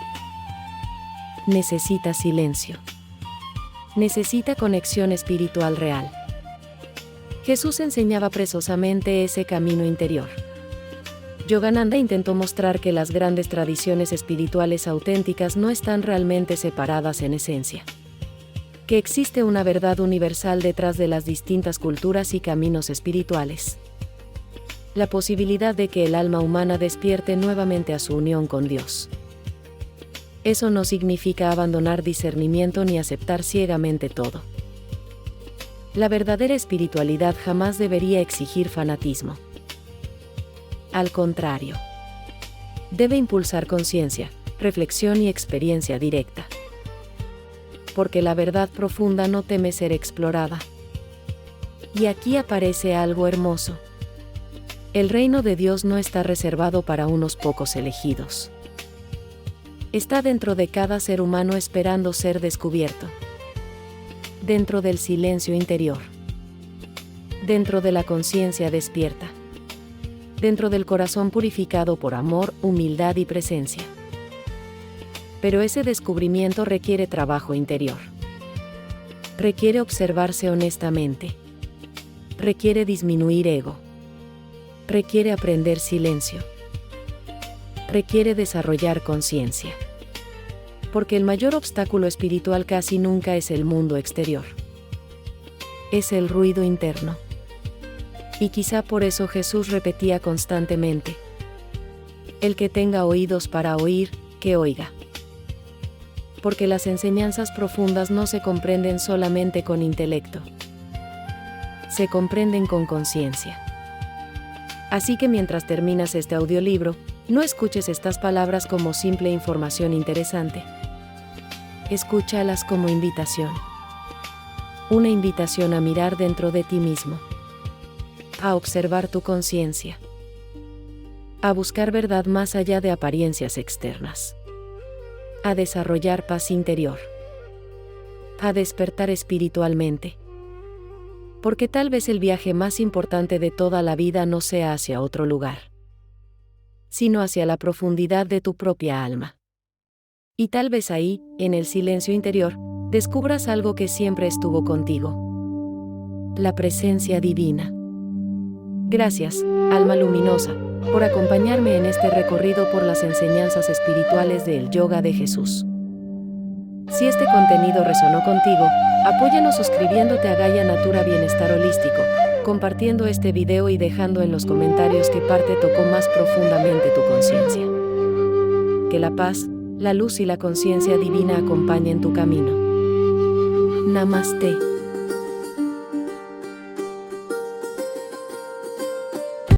Necesita silencio. Necesita conexión espiritual real. Jesús enseñaba precisamente ese camino interior. Yogananda intentó mostrar que las grandes tradiciones espirituales auténticas no están realmente separadas en esencia. Que existe una verdad universal detrás de las distintas culturas y caminos espirituales. La posibilidad de que el alma humana despierte nuevamente a su unión con Dios. Eso no significa abandonar discernimiento ni aceptar ciegamente todo. La verdadera espiritualidad jamás debería exigir fanatismo. Al contrario, debe impulsar conciencia, reflexión y experiencia directa. Porque la verdad profunda no teme ser explorada. Y aquí aparece algo hermoso. El reino de Dios no está reservado para unos pocos elegidos. Está dentro de cada ser humano esperando ser descubierto. Dentro del silencio interior. Dentro de la conciencia despierta. Dentro del corazón purificado por amor, humildad y presencia. Pero ese descubrimiento requiere trabajo interior. Requiere observarse honestamente. Requiere disminuir ego. Requiere aprender silencio. Requiere desarrollar conciencia. Porque el mayor obstáculo espiritual casi nunca es el mundo exterior. Es el ruido interno. Y quizá por eso Jesús repetía constantemente: el que tenga oídos para oír, que oiga. Porque las enseñanzas profundas no se comprenden solamente con intelecto. Se comprenden con conciencia. Así que mientras terminas este audiolibro, no escuches estas palabras como simple información interesante. Escúchalas como invitación. Una invitación a mirar dentro de ti mismo. A observar tu conciencia. A buscar verdad más allá de apariencias externas. A desarrollar paz interior. A despertar espiritualmente. Porque tal vez el viaje más importante de toda la vida no sea hacia otro lugar, sino hacia la profundidad de tu propia alma. Y tal vez ahí, en el silencio interior, descubras algo que siempre estuvo contigo. La presencia divina. Gracias, alma luminosa, por acompañarme en este recorrido por las enseñanzas espirituales del Yoga de Jesús. Si este contenido resonó contigo, apóyanos suscribiéndote a Gaia Natura Bienestar Holístico, compartiendo este video y dejando en los comentarios qué parte tocó más profundamente tu conciencia. Que la paz, la luz y la conciencia divina acompañen tu camino. Namaste.